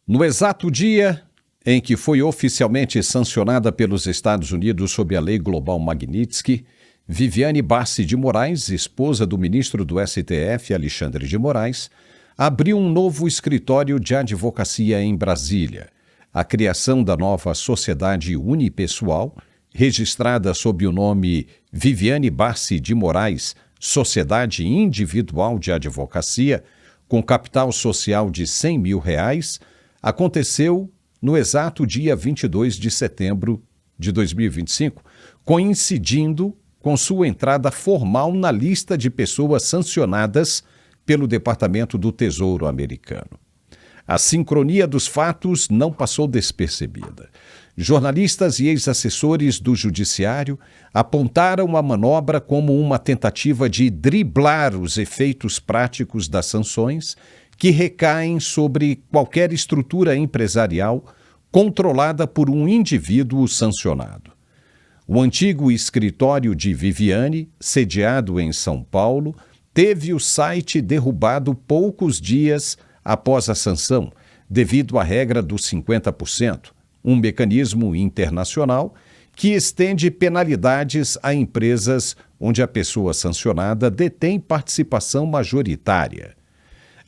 No exato dia em que foi oficialmente sancionada pelos Estados Unidos sob a Lei Global Magnitsky, Viviane Bassi de Moraes, esposa do ministro do STF, Alexandre de Moraes, abriu um novo escritório de advocacia em Brasília. A criação da nova sociedade unipessoal, registrada sob o nome Viviane Bassi de Moraes, Sociedade Individual de Advocacia, com capital social de R$100 mil, aconteceu no exato dia 22 de setembro de 2025, coincidindo com sua entrada formal na lista de pessoas sancionadas pelo Departamento do Tesouro americano. A sincronia dos fatos não passou despercebida. Jornalistas e ex-assessores do Judiciário apontaram a manobra como uma tentativa de driblar os efeitos práticos das sanções que recaem sobre qualquer estrutura empresarial controlada por um indivíduo sancionado. O antigo escritório de Viviane, sediado em São Paulo, teve o site derrubado poucos dias após a sanção, devido à regra dos 50%, um mecanismo internacional que estende penalidades a empresas onde a pessoa sancionada detém participação majoritária.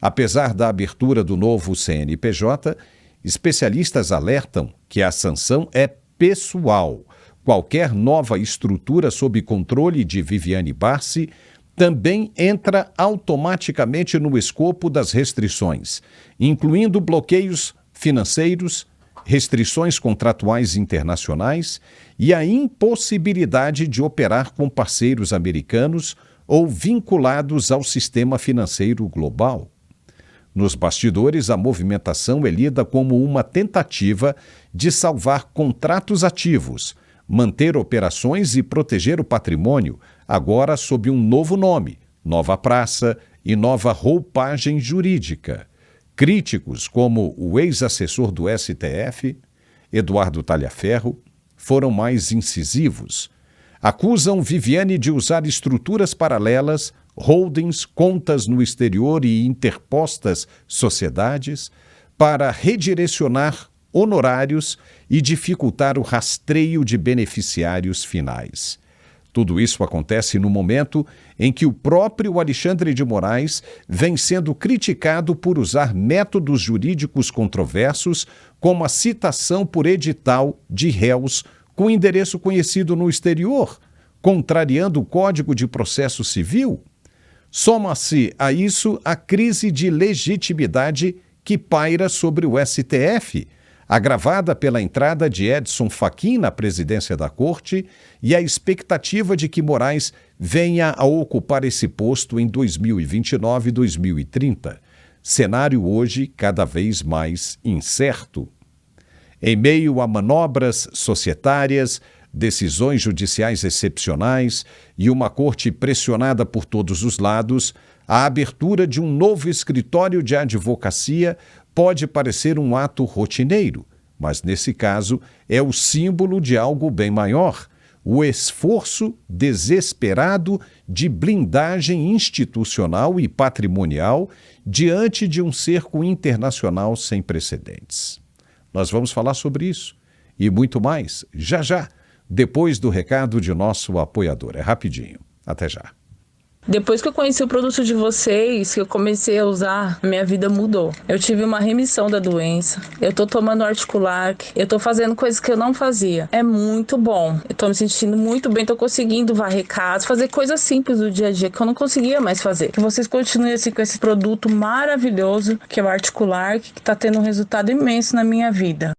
Apesar da abertura do novo CNPJ, especialistas alertam que a sanção é pessoal. Qualquer nova estrutura sob controle de Viviane Bassi também entra automaticamente no escopo das restrições, incluindo bloqueios financeiros, restrições contratuais internacionais e a impossibilidade de operar com parceiros americanos ou vinculados ao sistema financeiro global. Nos bastidores, a movimentação é lida como uma tentativa de salvar contratos ativos, manter operações e proteger o patrimônio, agora sob um novo nome, nova praça e nova roupagem jurídica. Críticos, como o ex-assessor do STF, Eduardo Talhaferro, foram mais incisivos. Acusam Viviane de usar estruturas paralelas, holdings, contas no exterior e interpostas sociedades para redirecionar honorários e dificultar o rastreio de beneficiários finais. Tudo isso acontece no momento em que o próprio Alexandre de Moraes vem sendo criticado por usar métodos jurídicos controversos, como a citação por edital de réus com endereço conhecido no exterior, contrariando o Código de Processo Civil. Soma-se a isso a crise de legitimidade que paira sobre o STF, agravada pela entrada de Edson Fachin na presidência da Corte e a expectativa de que Moraes venha a ocupar esse posto em 2029 e 2030. Cenário hoje cada vez mais incerto. Em meio a manobras societárias, decisões judiciais excepcionais e uma corte pressionada por todos os lados, a abertura de um novo escritório de advocacia pode parecer um ato rotineiro, mas nesse caso é o símbolo de algo bem maior, o esforço desesperado de blindagem institucional e patrimonial diante de um cerco internacional sem precedentes. Nós vamos falar sobre isso e muito mais já, depois do recado de nosso apoiador. É rapidinho. Até já. Depois que eu conheci o produto de vocês, que eu comecei a usar, minha vida mudou. Eu tive uma remissão da doença, eu tô tomando Articular, eu tô fazendo coisas que eu não fazia. É muito bom, eu tô me sentindo muito bem, tô conseguindo varrer casa, fazer coisas simples do dia a dia que eu não conseguia mais fazer. Que vocês continuem assim com esse produto maravilhoso, que é o Articular, que tá tendo um resultado imenso na minha vida.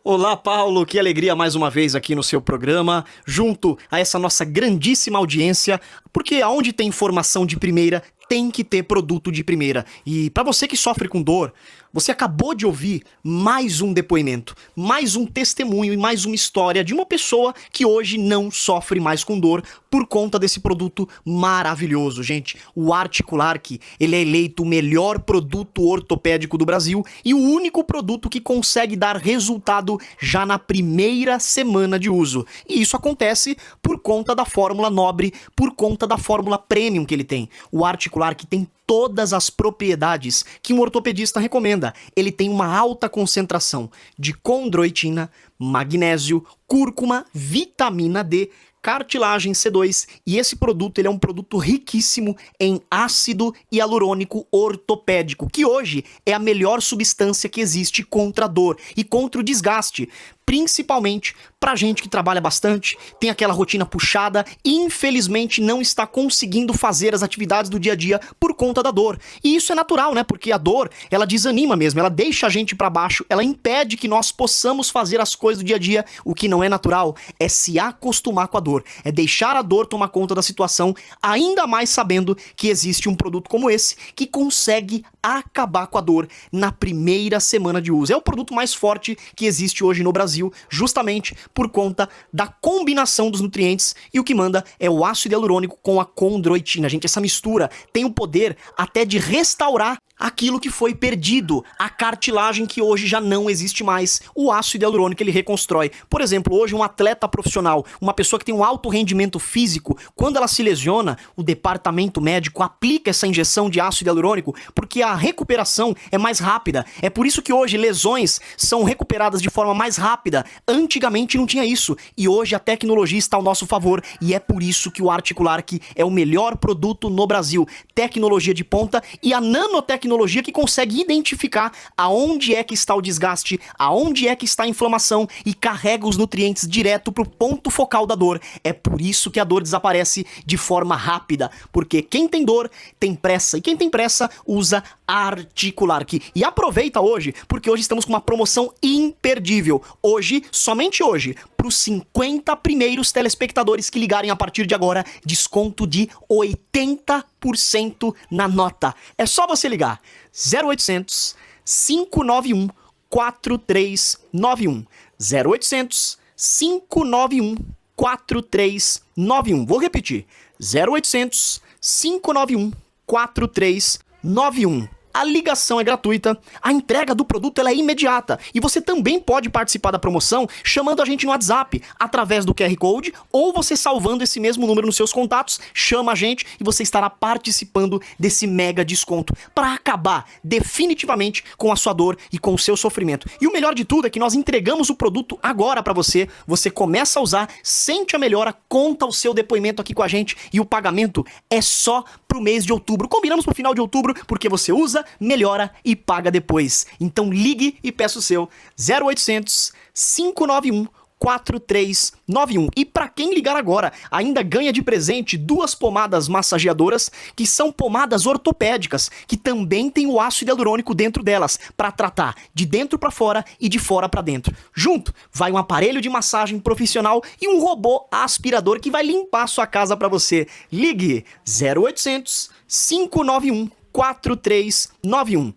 Olá, Paulo, que alegria mais uma vez aqui no seu programa, junto a essa nossa grandíssima audiência, porque aonde tem informação de primeira, tem que ter produto de primeira. E para você que sofre com dor, você acabou de ouvir mais um depoimento, mais um testemunho e mais uma história de uma pessoa que hoje não sofre mais com dor por conta desse produto maravilhoso, gente. O Articulark, ele é eleito o melhor produto ortopédico do Brasil e o único produto que consegue dar resultado já na primeira semana de uso. E isso acontece por conta da fórmula nobre, por conta da fórmula premium que ele tem. O Articulark articular que tem todas as propriedades que um ortopedista recomenda. Ele tem uma alta concentração de condroitina, magnésio, cúrcuma, vitamina D, cartilagem C2, e esse produto ele é um produto riquíssimo em ácido hialurônico ortopédico, que hoje é a melhor substância que existe contra a dor e contra o desgaste, principalmente pra gente que trabalha bastante, tem aquela rotina puxada e infelizmente não está conseguindo fazer as atividades do dia a dia por conta da dor. E isso é natural, né? Porque a dor, ela desanima mesmo, ela deixa a gente pra baixo, ela impede que nós possamos fazer as coisas do dia a dia. O que não é natural é se acostumar com a dor, é deixar a dor tomar conta da situação, ainda mais sabendo que existe um produto como esse que consegue acabar com a dor na primeira semana de uso. É o produto mais forte que existe hoje no Brasil, justamente por conta da combinação dos nutrientes, e o que manda é o ácido hialurônico com a condroitina. Gente, essa mistura tem o poder até de restaurar aquilo que foi perdido, a cartilagem que hoje já não existe mais. O ácido hialurônico ele reconstrói. Por exemplo, hoje um atleta profissional, uma pessoa que tem um alto rendimento físico, quando ela se lesiona, o departamento médico aplica essa injeção de ácido hialurônico porque a recuperação é mais rápida. É por isso que hoje lesões são recuperadas de forma mais rápida. Antigamente não tinha isso, e hoje a tecnologia está ao nosso favor, e é por isso que o Articulark é o melhor produto no Brasil. Tecnologia de ponta e a nanotecnologia que consegue identificar aonde é que está o desgaste, aonde é que está a inflamação e carrega os nutrientes direto para o ponto focal da dor. É por isso que a dor desaparece de forma rápida, porque quem tem dor tem pressa, e quem tem pressa usa Articulark. E aproveita hoje, porque hoje estamos com uma promoção imperdível. Hoje, somente hoje, para os 50 primeiros telespectadores que ligarem a partir de agora, desconto de 80% na nota. É só você ligar 0800 591 4391. 0800 591 4391. Vou repetir. 0800 591 4391. A ligação é gratuita, a entrega do produto ela é imediata, e você também pode participar da promoção chamando a gente no WhatsApp, através do QR Code, ou você salvando esse mesmo número nos seus contatos, chama a gente e você estará participando desse mega desconto, para acabar definitivamente com a sua dor e com o seu sofrimento. E o melhor de tudo é que nós entregamos o produto agora para você, você começa a usar, sente a melhora, conta o seu depoimento aqui com a gente, e o pagamento é só pro mês de outubro. Combinamos pro final de outubro, porque você usa, melhora e paga depois. Então ligue e peça o seu 0800 591 4391. E para quem ligar agora, ainda ganha de presente 2 pomadas massageadoras, que são pomadas ortopédicas, que também tem o ácido hialurônico dentro delas, para tratar de dentro para fora e de fora para dentro. Junto, vai um aparelho de massagem profissional e um robô aspirador que vai limpar a sua casa para você. Ligue 0800 591 4391.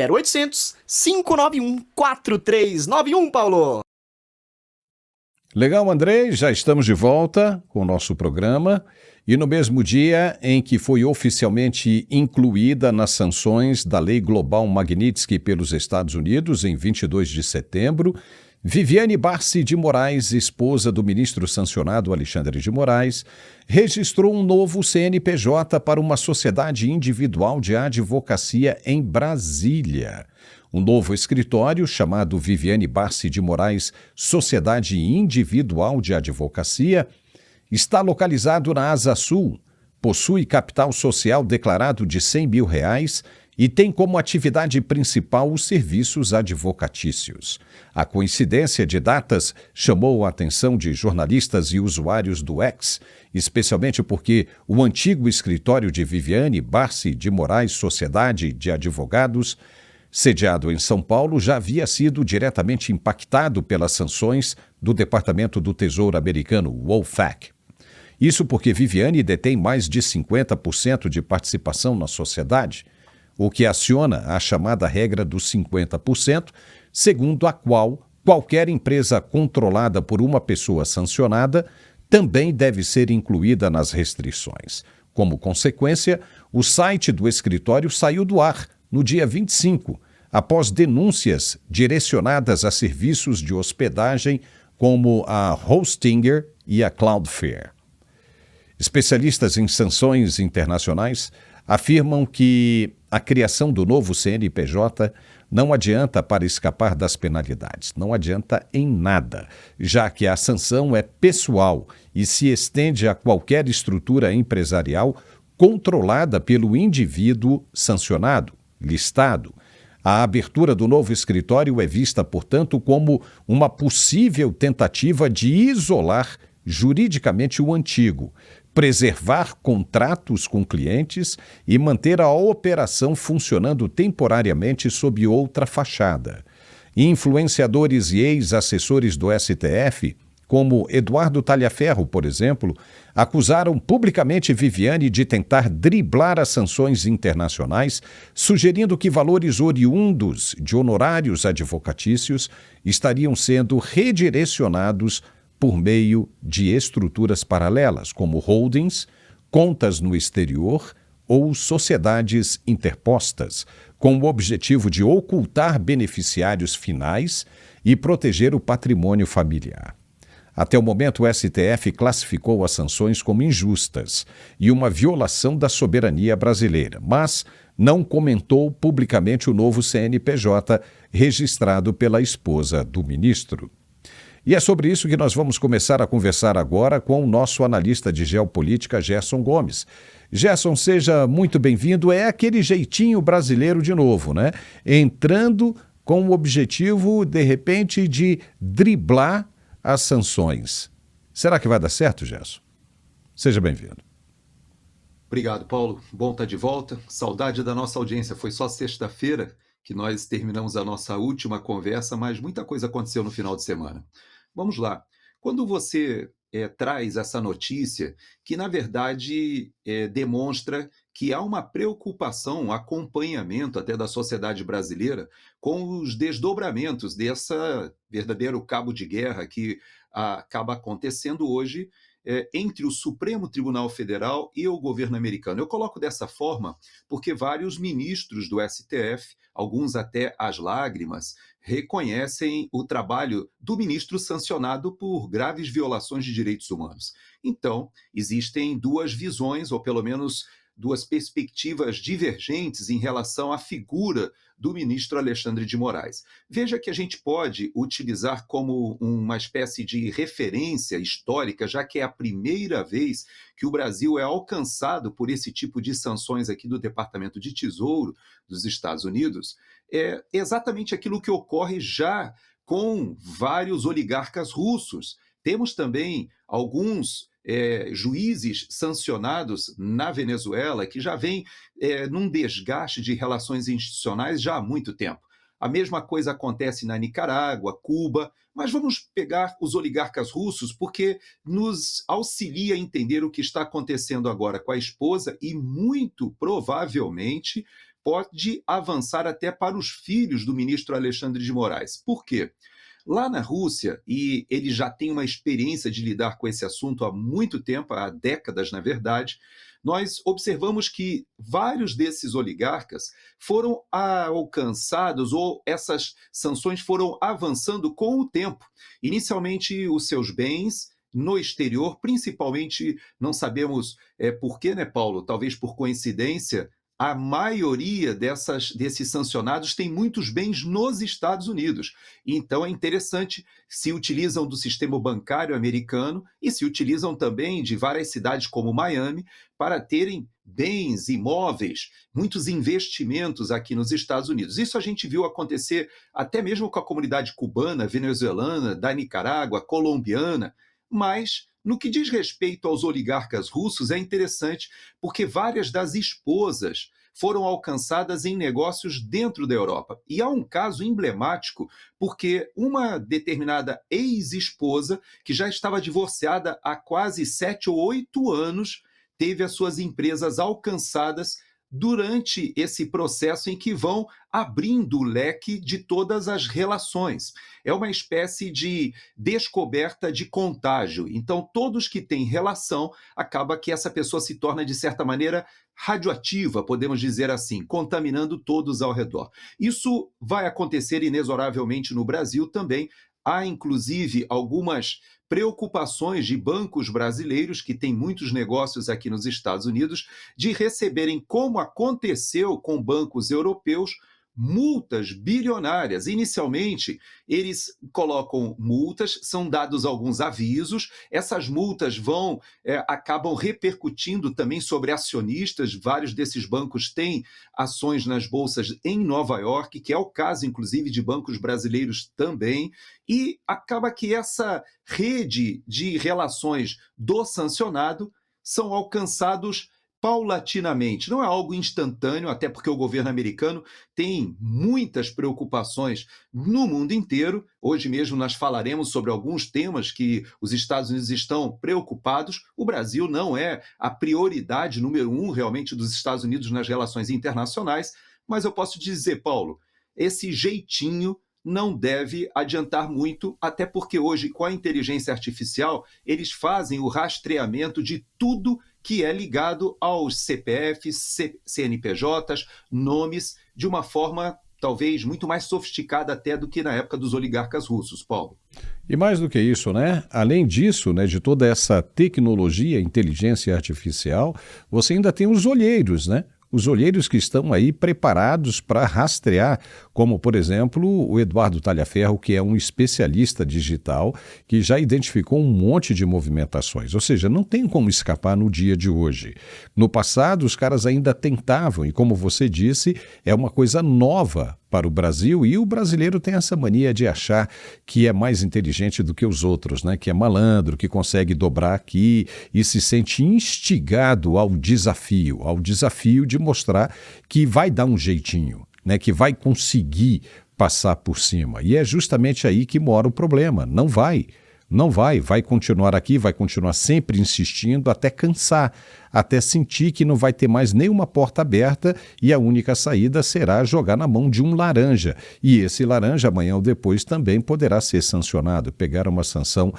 0800 591 4391, Paulo. Legal, Andrei, já estamos de volta com o nosso programa, e no mesmo dia em que foi oficialmente incluída nas sanções da Lei Global Magnitsky pelos Estados Unidos, em 22 de setembro, Viviane Barsi de Moraes, esposa do ministro sancionado Alexandre de Moraes, registrou um novo CNPJ para uma sociedade individual de advocacia em Brasília. Um novo escritório, chamado Viviane Barsi de Moraes Sociedade Individual de Advocacia, está localizado na Asa Sul, possui capital social declarado de R$100 mil e tem como atividade principal os serviços advocatícios. A coincidência de datas chamou a atenção de jornalistas e usuários do X, especialmente porque o antigo escritório de Viviane Barsi de Moraes Sociedade de Advogados, sediado em São Paulo, já havia sido diretamente impactado pelas sanções do Departamento do Tesouro americano, o OFAC. Isso porque Viviane detém mais de 50% de participação na sociedade, o que aciona a chamada regra dos 50%, segundo a qual qualquer empresa controlada por uma pessoa sancionada também deve ser incluída nas restrições. Como consequência, o site do escritório saiu do ar no dia 25, após denúncias direcionadas a serviços de hospedagem como a Hostinger e a Cloudflare. Especialistas em sanções internacionais afirmam que a criação do novo CNPJ não adianta para escapar das penalidades, não adianta em nada, já que a sanção é pessoal e se estende a qualquer estrutura empresarial controlada pelo indivíduo sancionado, listado. A abertura do novo escritório é vista, portanto, como uma possível tentativa de isolar juridicamente o antigo, preservar contratos com clientes e manter a operação funcionando temporariamente sob outra fachada. Influenciadores e ex-assessores do STF, como Eduardo Talhaferro, por exemplo, acusaram publicamente Viviane de tentar driblar as sanções internacionais, sugerindo que valores oriundos de honorários advocatícios estariam sendo redirecionados por meio de estruturas paralelas, como holdings, contas no exterior ou sociedades interpostas, com o objetivo de ocultar beneficiários finais e proteger o patrimônio familiar. Até o momento, o STF classificou as sanções como injustas e uma violação da soberania brasileira, mas não comentou publicamente o novo CNPJ registrado pela esposa do ministro. E é sobre isso que nós vamos começar a conversar agora com o nosso analista de geopolítica, Gerson Gomes. Gerson, seja muito bem-vindo. É aquele jeitinho brasileiro de novo, né? Entrando com o objetivo, de repente, de driblar as sanções. Será que vai dar certo, Gerson? Seja bem-vindo. Obrigado, Paulo. Bom estar de volta. Saudade da nossa audiência. Foi só sexta-feira que nós terminamos a nossa última conversa, mas muita coisa aconteceu no final de semana. Vamos lá. Quando você traz essa notícia, que na verdade demonstra que há uma preocupação, um acompanhamento até da sociedade brasileira com os desdobramentos dessa verdadeiro cabo de guerra que acaba acontecendo hoje entre o Supremo Tribunal Federal e o governo americano. Eu coloco dessa forma porque vários ministros do STF, alguns até às lágrimas, reconhecem o trabalho do ministro sancionado por graves violações de direitos humanos. Então, existem duas visões, ou pelo menos duas perspectivas divergentes em relação à figura do ministro Alexandre de Moraes. Veja que a gente pode utilizar como uma espécie de referência histórica, já que é a primeira vez que o Brasil é alcançado por esse tipo de sanções aqui do Departamento de Tesouro dos Estados Unidos, é exatamente aquilo que ocorre já com vários oligarcas russos. Temos também alguns juízes sancionados na Venezuela que já vem num desgaste de relações institucionais já há muito tempo. A mesma coisa acontece na Nicarágua, Cuba, mas vamos pegar os oligarcas russos porque nos auxilia a entender o que está acontecendo agora com a esposa e muito provavelmente pode avançar até para os filhos do ministro Alexandre de Moraes. Por quê? Lá na Rússia, e ele já tem uma experiência de lidar com esse assunto há muito tempo, há décadas, na verdade, nós observamos que vários desses oligarcas foram alcançados, ou essas sanções foram avançando com o tempo. Inicialmente, os seus bens no exterior, principalmente, não sabemos por quê, né, Paulo? Talvez por coincidência, a maioria desses sancionados tem muitos bens nos Estados Unidos. Então é interessante, se utilizam do sistema bancário americano e se utilizam também de várias cidades como Miami para terem bens, imóveis, muitos investimentos aqui nos Estados Unidos. Isso a gente viu acontecer até mesmo com a comunidade cubana, venezuelana, da Nicarágua, colombiana, mas no que diz respeito aos oligarcas russos, é interessante porque várias das esposas foram alcançadas em negócios dentro da Europa. E há um caso emblemático, porque uma determinada ex-esposa, que já estava divorciada há quase 7 ou 8 anos, teve as suas empresas alcançadas durante esse processo em que vão abrindo o leque de todas as relações. É uma espécie de descoberta de contágio. Então, todos que têm relação, acaba que essa pessoa se torna, de certa maneira, radioativa, podemos dizer assim, contaminando todos ao redor. Isso vai acontecer inexoravelmente no Brasil também, Há, inclusive, algumas preocupações de bancos brasileiros, que têm muitos negócios aqui nos Estados Unidos, de receberem, como aconteceu com bancos europeus, multas bilionárias. Inicialmente, eles colocam multas, são dados alguns avisos, essas multas acabam repercutindo também sobre acionistas. Vários desses bancos têm ações nas bolsas em Nova York, que é o caso, inclusive, de bancos brasileiros também, e acaba que essa rede de relações do sancionado são alcançados paulatinamente. Não é algo instantâneo, até porque o governo americano tem muitas preocupações no mundo inteiro. Hoje mesmo nós falaremos sobre alguns temas que os Estados Unidos estão preocupados. O Brasil não é a prioridade número 1 realmente dos Estados Unidos nas relações internacionais, mas eu posso dizer, Paulo, esse jeitinho não deve adiantar muito, até porque hoje, com a inteligência artificial, eles fazem o rastreamento de tudo que é ligado aos CPFs, CNPJs, nomes, de uma forma talvez muito mais sofisticada até do que na época dos oligarcas russos, Paulo. E mais do que isso, né? Além disso, né, de toda essa tecnologia, inteligência artificial, você ainda tem os olheiros, né? Os olheiros que estão aí preparados para rastrear, como, por exemplo, o Eduardo Talhaferro, que é um especialista digital, que já identificou um monte de movimentações. Ou seja, não tem como escapar no dia de hoje. No passado, os caras ainda tentavam, e como você disse, é uma coisa nova para o Brasil, e o brasileiro tem essa mania de achar que é mais inteligente do que os outros, né? Que é malandro, que consegue dobrar aqui e se sente instigado ao desafio de mostrar que vai dar um jeitinho, né? Que vai conseguir passar por cima. E é justamente aí que mora o problema. Não vai continuar aqui, vai continuar sempre insistindo até cansar, até sentir que não vai ter mais nenhuma porta aberta e a única saída será jogar na mão de um laranja. E esse laranja, amanhã ou depois, também poderá ser sancionado, pegar uma sanção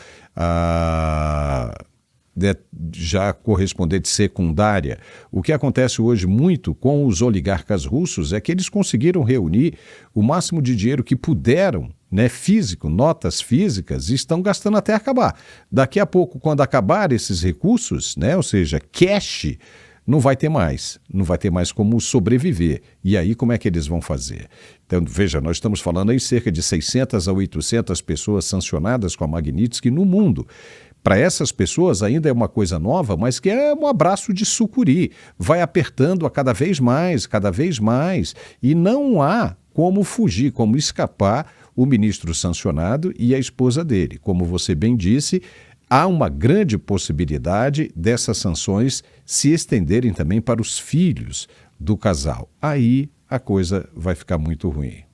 já correspondente secundária. O que acontece hoje muito com os oligarcas russos é que eles conseguiram reunir o máximo de dinheiro que puderam, né, físico, notas físicas, e estão gastando até acabar. Daqui a pouco, quando acabar esses recursos, né, ou seja, cash, não vai ter mais como sobreviver. E aí como é que eles vão fazer? Então, veja, nós estamos falando aí cerca de 600 a 800 pessoas sancionadas com a Magnitsky no mundo. Para essas pessoas ainda é uma coisa nova, mas que é um abraço de sucuri. Vai apertando a cada vez mais, e não há como fugir, como escapar o ministro sancionado e a esposa dele. Como você bem disse, há uma grande possibilidade dessas sanções se estenderem também para os filhos do casal. Aí a coisa vai ficar muito ruim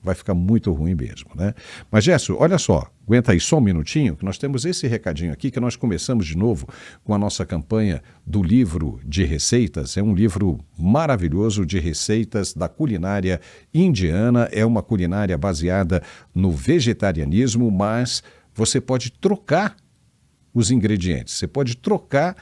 mesmo, né? Mas, Gerson, olha só, aguenta aí só um minutinho, que nós temos esse recadinho aqui, que nós começamos de novo com a nossa campanha do livro de receitas. É um livro maravilhoso de receitas da culinária indiana, é uma culinária baseada no vegetarianismo, mas você pode trocar os ingredientes, você pode trocar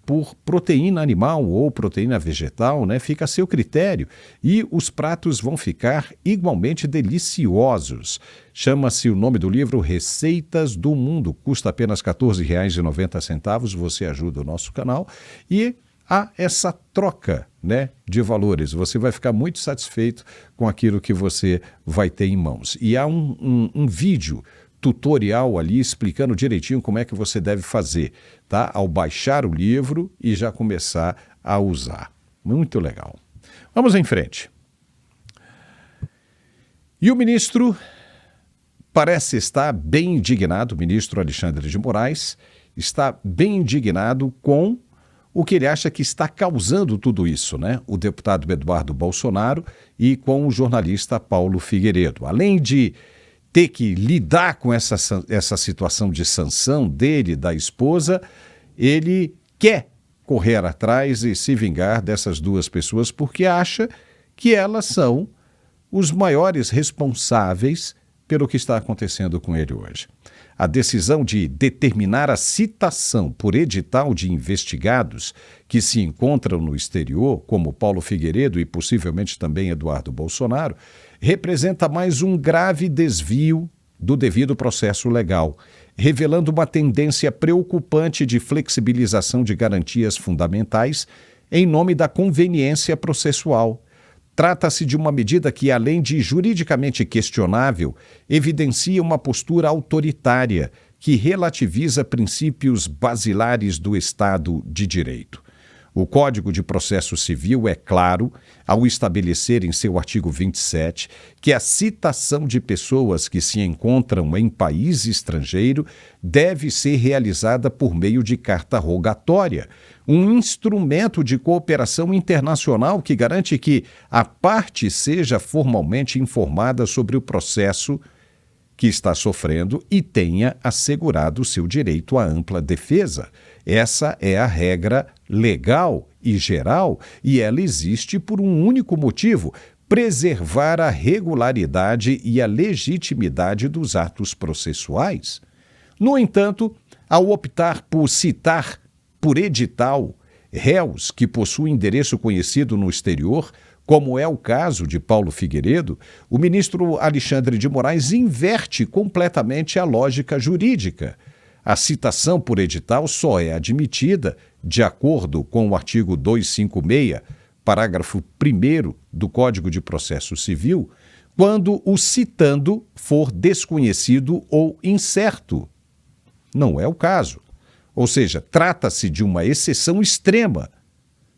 por proteína animal ou proteína vegetal, né? Fica a seu critério. E os pratos vão ficar igualmente deliciosos. Chama-se o nome do livro Receitas do Mundo. Custa apenas R$ 14,90. Você ajuda o nosso canal. E há essa troca, né, de valores. Você vai ficar muito satisfeito com aquilo que você vai ter em mãos. E há um vídeo tutorial ali explicando direitinho como é que você deve fazer, tá? Ao baixar o livro e já começar a usar. Muito legal. Vamos em frente. E o ministro parece estar bem indignado, o ministro Alexandre de Moraes está bem indignado com o que ele acha que está causando tudo isso, né? O deputado Eduardo Bolsonaro e com o jornalista Paulo Figueiredo. Além de ter que lidar com essa situação de sanção dele, da esposa, ele quer correr atrás e se vingar dessas duas pessoas porque acha que elas são os maiores responsáveis pelo que está acontecendo com ele hoje. A decisão de determinar a citação por edital de investigados que se encontram no exterior, como Paulo Figueiredo e possivelmente também Eduardo Bolsonaro, representa mais um grave desvio do devido processo legal, revelando uma tendência preocupante de flexibilização de garantias fundamentais em nome da conveniência processual. Trata-se de uma medida que, além de juridicamente questionável, evidencia uma postura autoritária que relativiza princípios basilares do Estado de Direito. O Código de Processo Civil é claro ao estabelecer em seu artigo 27 que a citação de pessoas que se encontram em país estrangeiro deve ser realizada por meio de carta rogatória, um instrumento de cooperação internacional que garante que a parte seja formalmente informada sobre o processo que está sofrendo e tenha assegurado seu direito à ampla defesa. Essa é a regra legal e geral e ela existe por um único motivo: preservar a regularidade e a legitimidade dos atos processuais. No entanto, ao optar por citar por edital réus que possuem endereço conhecido no exterior, como é o caso de Paulo Figueiredo, o ministro Alexandre de Moraes inverte completamente a lógica jurídica. A citação por edital só é admitida, de acordo com o artigo 256, parágrafo 1º do Código de Processo Civil, quando o citando for desconhecido ou incerto. Não é o caso. Ou seja, trata-se de uma exceção extrema,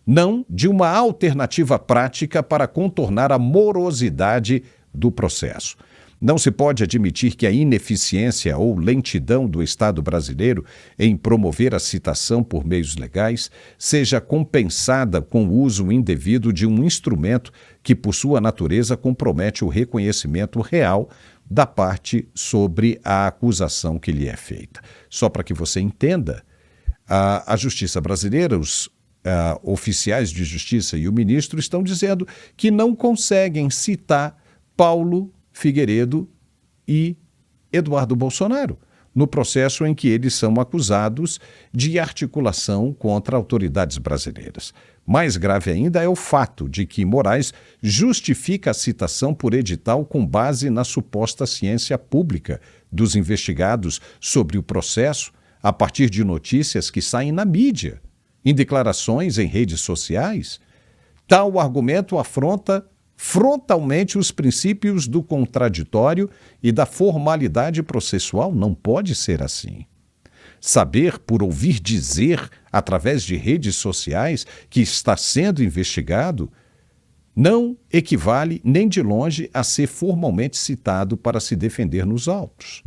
não de uma alternativa prática para contornar a morosidade do processo. Não se pode admitir que a ineficiência ou lentidão do Estado brasileiro em promover a citação por meios legais seja compensada com o uso indevido de um instrumento que, por sua natureza, compromete o reconhecimento real da parte sobre a acusação que lhe é feita. Só para que você entenda, a Justiça brasileira, os oficiais de justiça e o ministro estão dizendo que não conseguem citar Paulo Figueiredo e Eduardo Bolsonaro no processo em que eles são acusados de articulação contra autoridades brasileiras. Mais grave ainda é o fato de que Moraes justifica a citação por edital com base na suposta ciência pública dos investigados sobre o processo a partir de notícias que saem na mídia, em declarações em redes sociais. Tal argumento afronta frontalmente os princípios do contraditório e da formalidade processual. Não pode ser assim. Saber por ouvir dizer, através de redes sociais, que está sendo investigado, não equivale nem de longe a ser formalmente citado para se defender nos autos.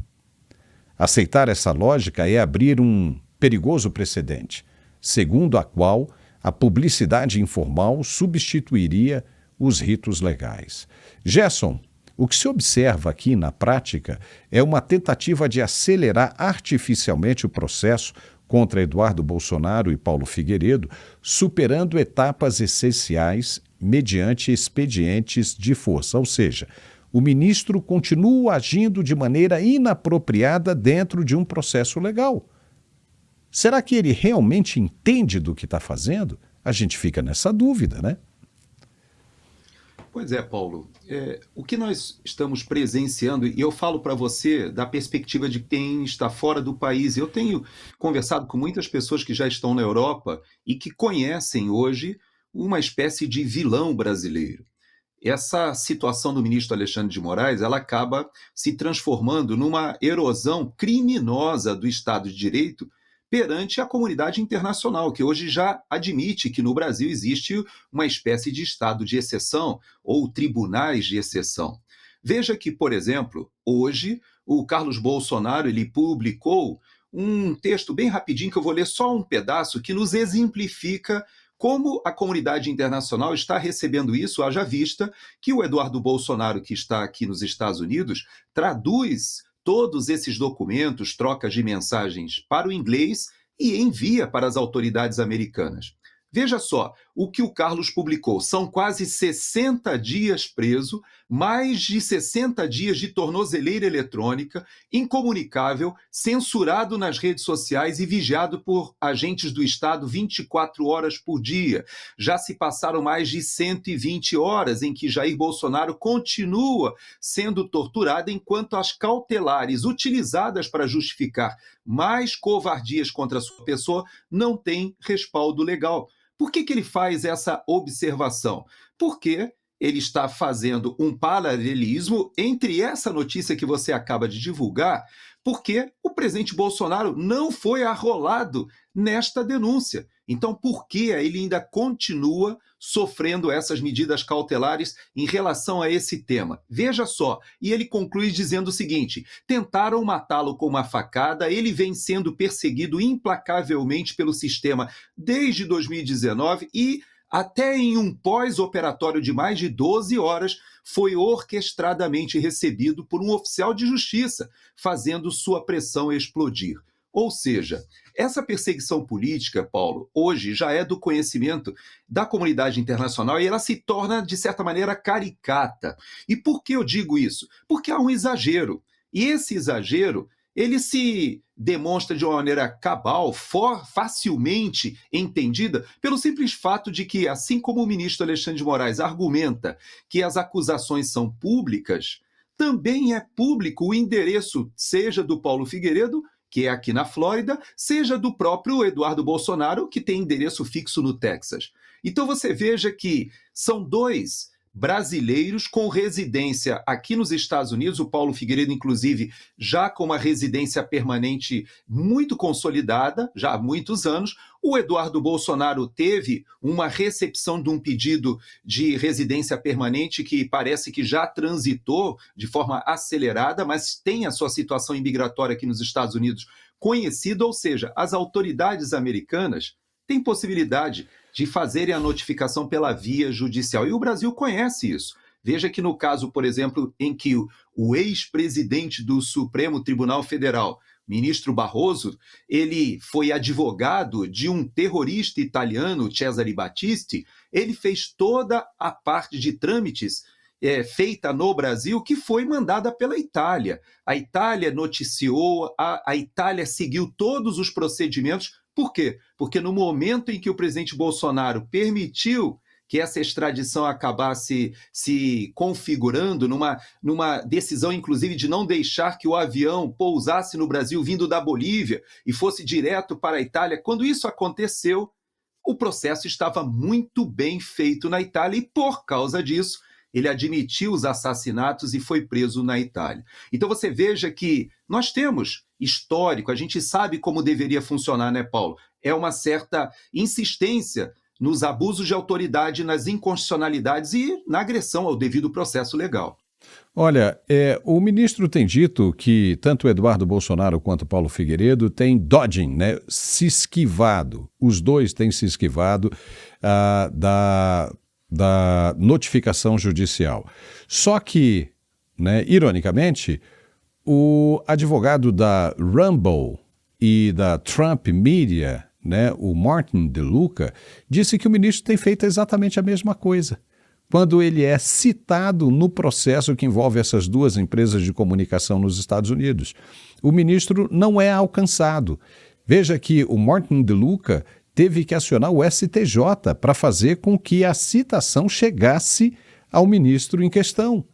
Aceitar essa lógica é abrir um perigoso precedente, segundo a qual a publicidade informal substituiria os ritos legais. Gerson, o que se observa aqui na prática é uma tentativa de acelerar artificialmente o processo contra Eduardo Bolsonaro e Paulo Figueiredo, superando etapas essenciais mediante expedientes de força, ou seja, o ministro continua agindo de maneira inapropriada dentro de um processo legal. Será que ele realmente entende do que está fazendo? A gente fica nessa dúvida, né? Pois é, Paulo. O que nós estamos presenciando, e eu falo para você da perspectiva de quem está fora do país. Eu tenho conversado com muitas pessoas que já estão na Europa e que conhecem hoje uma espécie de vilão brasileiro. Essa situação do ministro Alexandre de Moraes, ela acaba se transformando numa erosão criminosa do Estado de Direito perante a comunidade internacional, que hoje já admite que no Brasil existe uma espécie de estado de exceção ou tribunais de exceção. Veja que, por exemplo, hoje o Carlos Bolsonaro ele publicou um texto bem rapidinho, que eu vou ler só um pedaço, que nos exemplifica como a comunidade internacional está recebendo isso, haja vista que o Eduardo Bolsonaro, que está aqui nos Estados Unidos, traduz todos esses documentos, trocas de mensagens para o inglês e envia para as autoridades americanas. Veja só, o que o Carlos publicou, são quase 60 dias preso, mais de 60 dias de tornozeleira eletrônica, incomunicável, censurado nas redes sociais e vigiado por agentes do Estado 24 horas por dia. Já se passaram mais de 120 horas em que Jair Bolsonaro continua sendo torturado, enquanto as cautelares utilizadas para justificar mais covardias contra a sua pessoa não têm respaldo legal. Por que ele faz essa observação? Porque ele está fazendo um paralelismo entre essa notícia que você acaba de divulgar, porque o presidente Bolsonaro não foi arrolado nesta denúncia. Então, por que ele ainda continua sofrendo essas medidas cautelares em relação a esse tema? Veja só, e ele conclui dizendo o seguinte: tentaram matá-lo com uma facada, ele vem sendo perseguido implacavelmente pelo sistema desde 2019 e até em um pós-operatório de mais de 12 horas, foi orquestradamente recebido por um oficial de justiça, fazendo sua pressão explodir. Ou seja, essa perseguição política, Paulo, hoje já é do conhecimento da comunidade internacional e ela se torna, de certa maneira, caricata. E por que eu digo isso? Porque há um exagero. E esse exagero, ele se demonstra de uma maneira cabal, facilmente entendida, pelo simples fato de que, assim como o ministro Alexandre de Moraes argumenta que as acusações são públicas, também é público o endereço, seja do Paulo Figueiredo, que é aqui na Flórida, seja do próprio Eduardo Bolsonaro, que tem endereço fixo no Texas. Então você veja que são dois brasileiros com residência aqui nos Estados Unidos, o Paulo Figueiredo, inclusive, já com uma residência permanente muito consolidada, já há muitos anos. O Eduardo Bolsonaro teve uma recepção de um pedido de residência permanente que parece que já transitou de forma acelerada, mas tem a sua situação imigratória aqui nos Estados Unidos conhecida, ou seja, as autoridades americanas têm possibilidade de fazerem a notificação pela via judicial. E o Brasil conhece isso. Veja que no caso, por exemplo, em que o ex-presidente do Supremo Tribunal Federal, ministro Barroso, ele foi advogado de um terrorista italiano, Cesare Battisti, ele fez toda a parte de trâmites feita no Brasil, que foi mandada pela Itália. A Itália noticiou, a Itália seguiu todos os procedimentos. Por quê? Porque no momento em que o presidente Bolsonaro permitiu que essa extradição acabasse se configurando numa decisão, inclusive, de não deixar que o avião pousasse no Brasil vindo da Bolívia e fosse direto para a Itália, quando isso aconteceu, o processo estava muito bem feito na Itália e, por causa disso, ele admitiu os assassinatos e foi preso na Itália. Então você veja que nós temos histórico, a gente sabe como deveria funcionar, né, Paulo? É uma certa insistência nos abusos de autoridade, nas inconstitucionalidades e na agressão ao devido processo legal. Olha, o ministro tem dito que tanto Eduardo Bolsonaro quanto Paulo Figueiredo têm dodging, né, se esquivado. Os dois têm se esquivado da notificação judicial. Só que, né, ironicamente, o advogado da Rumble e da Trump Media, né, o Martin DeLuca, disse que o ministro tem feito exatamente a mesma coisa. Quando ele é citado no processo que envolve essas duas empresas de comunicação nos Estados Unidos, o ministro não é alcançado. Veja que o Martin DeLuca teve que acionar o STJ para fazer com que a citação chegasse ao ministro em questão.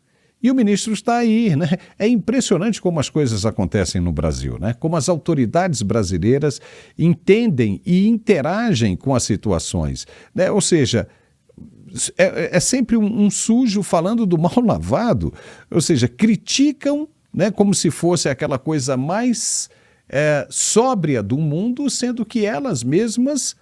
E o ministro está aí, né? É impressionante como as coisas acontecem no Brasil, né? Como as autoridades brasileiras entendem e interagem com as situações, né? Ou seja, é sempre um sujo falando do mal lavado, ou seja, criticam, né, como se fosse aquela coisa mais sóbria do mundo, sendo que elas mesmas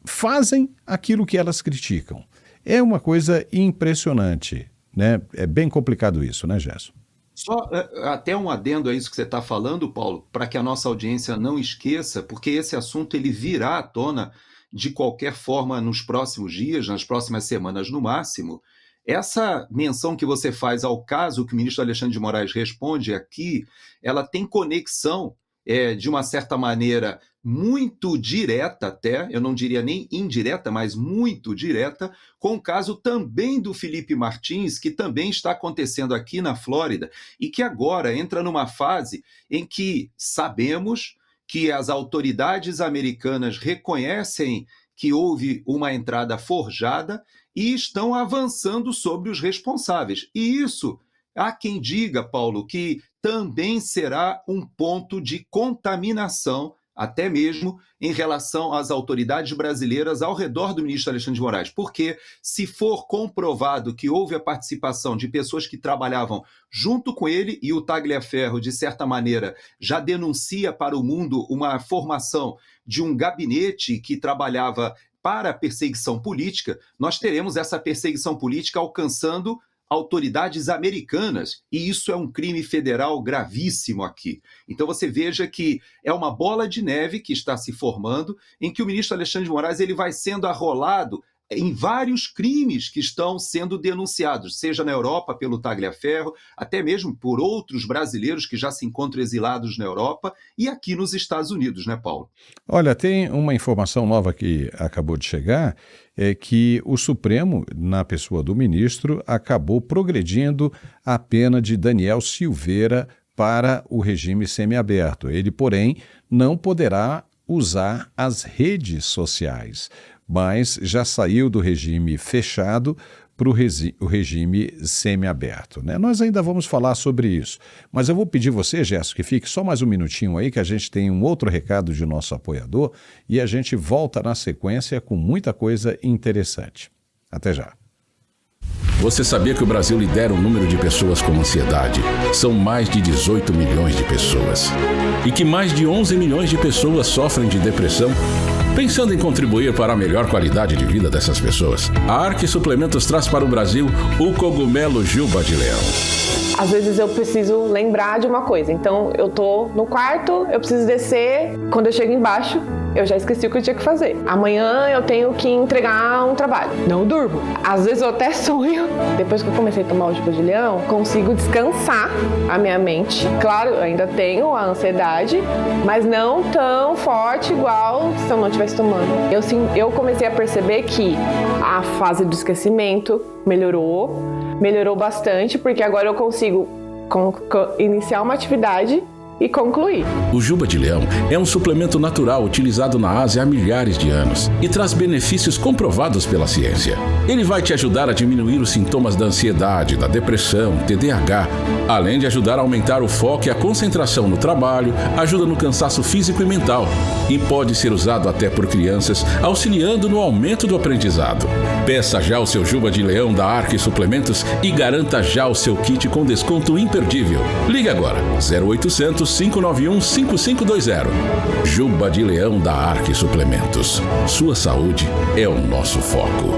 fazem aquilo que elas criticam. É uma coisa impressionante, né? É bem complicado isso, né, Gerson? Só até um adendo a isso que você está falando, Paulo, para que a nossa audiência não esqueça, porque esse assunto ele virá à tona de qualquer forma nos próximos dias, nas próximas semanas no máximo. Essa menção que você faz ao caso que o ministro Alexandre de Moraes responde aqui, ela tem conexão de uma certa maneira, muito direta até, eu não diria nem indireta, mas muito direta, com o caso também do Felipe Martins, que também está acontecendo aqui na Flórida, e que agora entra numa fase em que sabemos que as autoridades americanas reconhecem que houve uma entrada forjada e estão avançando sobre os responsáveis. E isso, há quem diga, Paulo, que também será um ponto de contaminação, até mesmo em relação às autoridades brasileiras ao redor do ministro Alexandre de Moraes. Porque se for comprovado que houve a participação de pessoas que trabalhavam junto com ele, e o Tagliaferro, de certa maneira, já denuncia para o mundo uma formação de um gabinete que trabalhava para a perseguição política, nós teremos essa perseguição política alcançando autoridades americanas, e isso é um crime federal gravíssimo aqui. Então você veja que é uma bola de neve que está se formando, em que o ministro Alexandre de Moraes ele vai sendo arrolado em vários crimes que estão sendo denunciados, seja na Europa pelo Tagliaferro, até mesmo por outros brasileiros que já se encontram exilados na Europa e aqui nos Estados Unidos, né, Paulo? Olha, tem uma informação nova que acabou de chegar, é que o Supremo, na pessoa do ministro, acabou progredindo a pena de Daniel Silveira para o regime semiaberto. Ele, porém, não poderá usar as redes sociais, mas já saiu do regime fechado para o regime semiaberto, né? Nós ainda vamos falar sobre isso, mas eu vou pedir você, Gerson, que fique só mais um minutinho aí, que a gente tem um outro recado de nosso apoiador e a gente volta na sequência com muita coisa interessante. Até já. Você sabia que o Brasil lidera o número de pessoas com ansiedade? São mais de 18 milhões de pessoas. E que mais de 11 milhões de pessoas sofrem de depressão? Pensando em contribuir para a melhor qualidade de vida dessas pessoas, a Arque Suplementos traz para o Brasil o cogumelo Juba de Leão. Às vezes eu preciso lembrar de uma coisa, então eu tô no quarto, eu preciso descer, quando eu chego embaixo, eu já esqueci o que eu tinha que fazer. Amanhã eu tenho que entregar um trabalho, não durmo. Às vezes eu até sonho. Depois que eu comecei a tomar o Juba de Leão, consigo descansar a minha mente. Claro, eu ainda tenho a ansiedade, mas não tão forte igual se eu não estivesse tomando. Eu comecei a perceber que a fase do esquecimento melhorou bastante, porque agora eu consigo iniciar uma atividade e concluir. O Juba de Leão é um suplemento natural utilizado na Ásia há milhares de anos e traz benefícios comprovados pela ciência. Ele vai te ajudar a diminuir os sintomas da ansiedade, da depressão, TDAH, além de ajudar a aumentar o foco e a concentração no trabalho, ajuda no cansaço físico e mental e pode ser usado até por crianças, auxiliando no aumento do aprendizado. Peça já o seu Juba de Leão da Arque Suplementos e garanta já o seu kit com desconto imperdível. Ligue agora, 0800 591 5520. Juba de Leão da Arque Suplementos. Sua saúde é o nosso foco.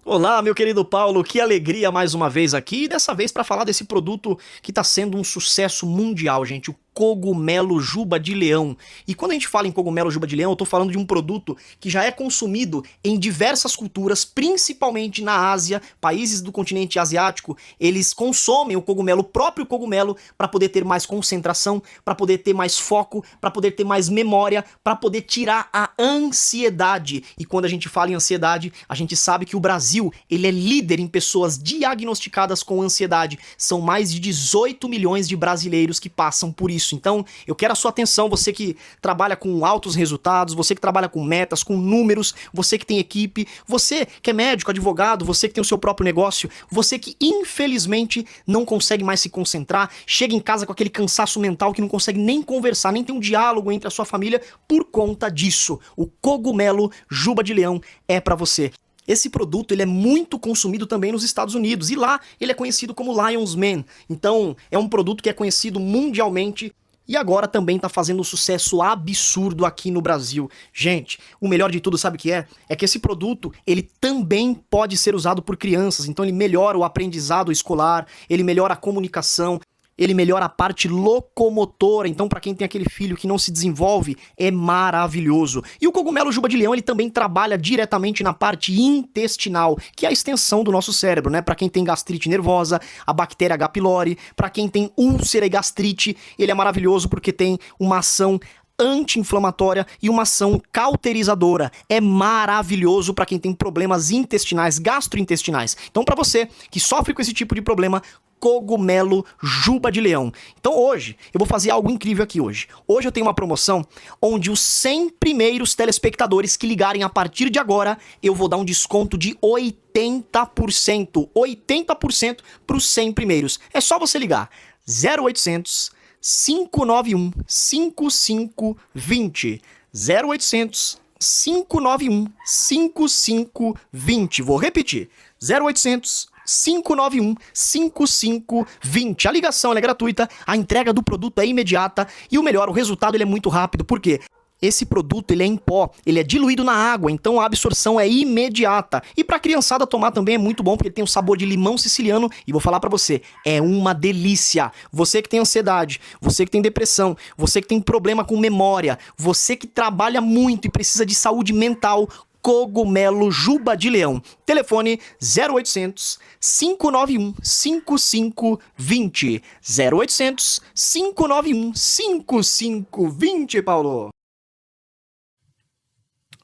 Olá, meu querido Paulo, que alegria mais uma vez aqui, e dessa vez para falar desse produto que está sendo um sucesso mundial, gente, o cogumelo Juba de Leão. E quando a gente fala em cogumelo Juba de Leão, eu tô falando de um produto que já é consumido em diversas culturas, principalmente na Ásia, países do continente asiático, eles consomem o cogumelo, o próprio cogumelo, para poder ter mais concentração, para poder ter mais foco, para poder ter mais memória, para poder tirar a ansiedade. E quando a gente fala em ansiedade, a gente sabe que o Brasil, ele é líder em pessoas diagnosticadas com ansiedade. São mais de 18 milhões de brasileiros que passam por isso. Então, eu quero a sua atenção, você que trabalha com altos resultados, você que trabalha com metas, com números, você que tem equipe, você que é médico, advogado, você que tem o seu próprio negócio, você que infelizmente não consegue mais se concentrar, chega em casa com aquele cansaço mental que não consegue nem conversar, nem ter um diálogo entre a sua família por conta disso. O cogumelo Juba de Leão é pra você. Esse produto ele é muito consumido também nos Estados Unidos e lá ele é conhecido como Lion's Mane. Então é um produto que é conhecido mundialmente e agora também está fazendo um sucesso absurdo aqui no Brasil. Gente, o melhor de tudo sabe o que é? É que esse produto ele também pode ser usado por crianças. Então ele melhora o aprendizado escolar, ele melhora a comunicação. ele melhora a parte locomotora, então para quem tem aquele filho que não se desenvolve, é maravilhoso. E o cogumelo juba de leão, ele também trabalha diretamente na parte intestinal, que é a extensão do nosso cérebro, né? Para quem tem gastrite nervosa, a bactéria H. pylori, para quem tem úlcera e gastrite, ele é maravilhoso porque tem uma ação anti-inflamatória e uma ação cauterizadora. É maravilhoso para quem tem problemas intestinais, gastrointestinais. Então, para você que sofre com esse tipo de problema, cogumelo juba de leão. Então hoje, eu vou fazer algo incrível aqui hoje. Hoje eu tenho uma promoção onde os 100 primeiros telespectadores que ligarem a partir de agora, eu vou dar um desconto de 80%. 80% para os 100 primeiros. É só você ligar 0800 591 5520. 0800 591 5520. Vou repetir. 0800 591 5520. A ligação ela é gratuita, a entrega do produto é imediata e o melhor, o resultado ele é muito rápido. Por quê? Esse produto ele é em pó, ele é diluído na água, então a absorção é imediata. E para criançada tomar também é muito bom, porque ele tem o sabor de limão siciliano e vou falar para você, é uma delícia. Você que tem ansiedade, você que tem depressão, você que tem problema com memória, você que trabalha muito e precisa de saúde mental, cogumelo juba de leão. Telefone 0800 591 5520. 0800 591 5520, Paulo.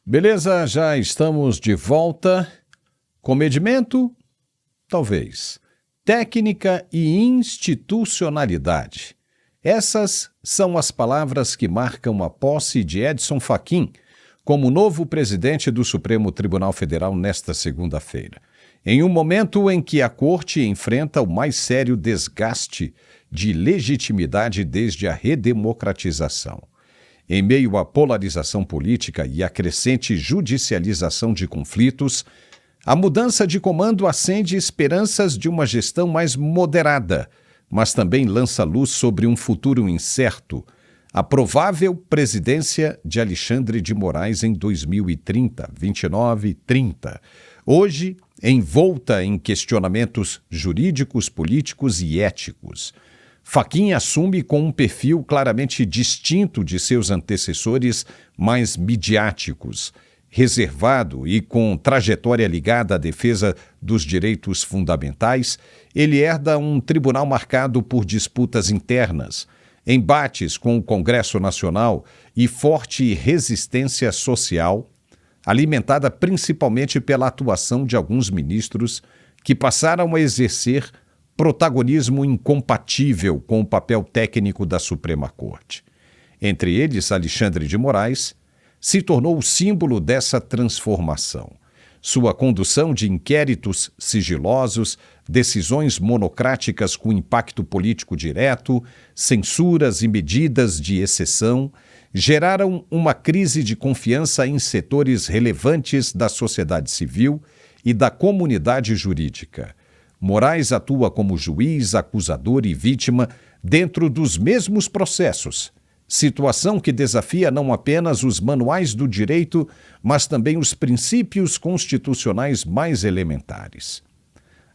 Beleza, já estamos de volta. Comedimento? Talvez. Técnica e institucionalidade. Essas são as palavras que marcam a posse de Edson Fachin como novo presidente do Supremo Tribunal Federal nesta segunda-feira, em um momento em que a Corte enfrenta o mais sério desgaste de legitimidade desde a redemocratização. Em meio à polarização política e à crescente judicialização de conflitos, a mudança de comando acende esperanças de uma gestão mais moderada, mas também lança luz sobre um futuro incerto, a provável presidência de Alexandre de Moraes em 2030, 29 e 30. Hoje, envolta em questionamentos jurídicos, políticos e éticos. Fachin assume com um perfil claramente distinto de seus antecessores mais midiáticos, reservado e com trajetória ligada à defesa dos direitos fundamentais. Ele herda um tribunal marcado por disputas internas, embates com o Congresso Nacional e forte resistência social, alimentada principalmente pela atuação de alguns ministros que passaram a exercer protagonismo incompatível com o papel técnico da Suprema Corte. Entre eles, Alexandre de Moraes se tornou o símbolo dessa transformação. Sua condução de inquéritos sigilosos, decisões monocráticas com impacto político direto, censuras e medidas de exceção geraram uma crise de confiança em setores relevantes da sociedade civil e da comunidade jurídica. Moraes atua como juiz, acusador e vítima dentro dos mesmos processos, situação que desafia não apenas os manuais do direito, mas também os princípios constitucionais mais elementares.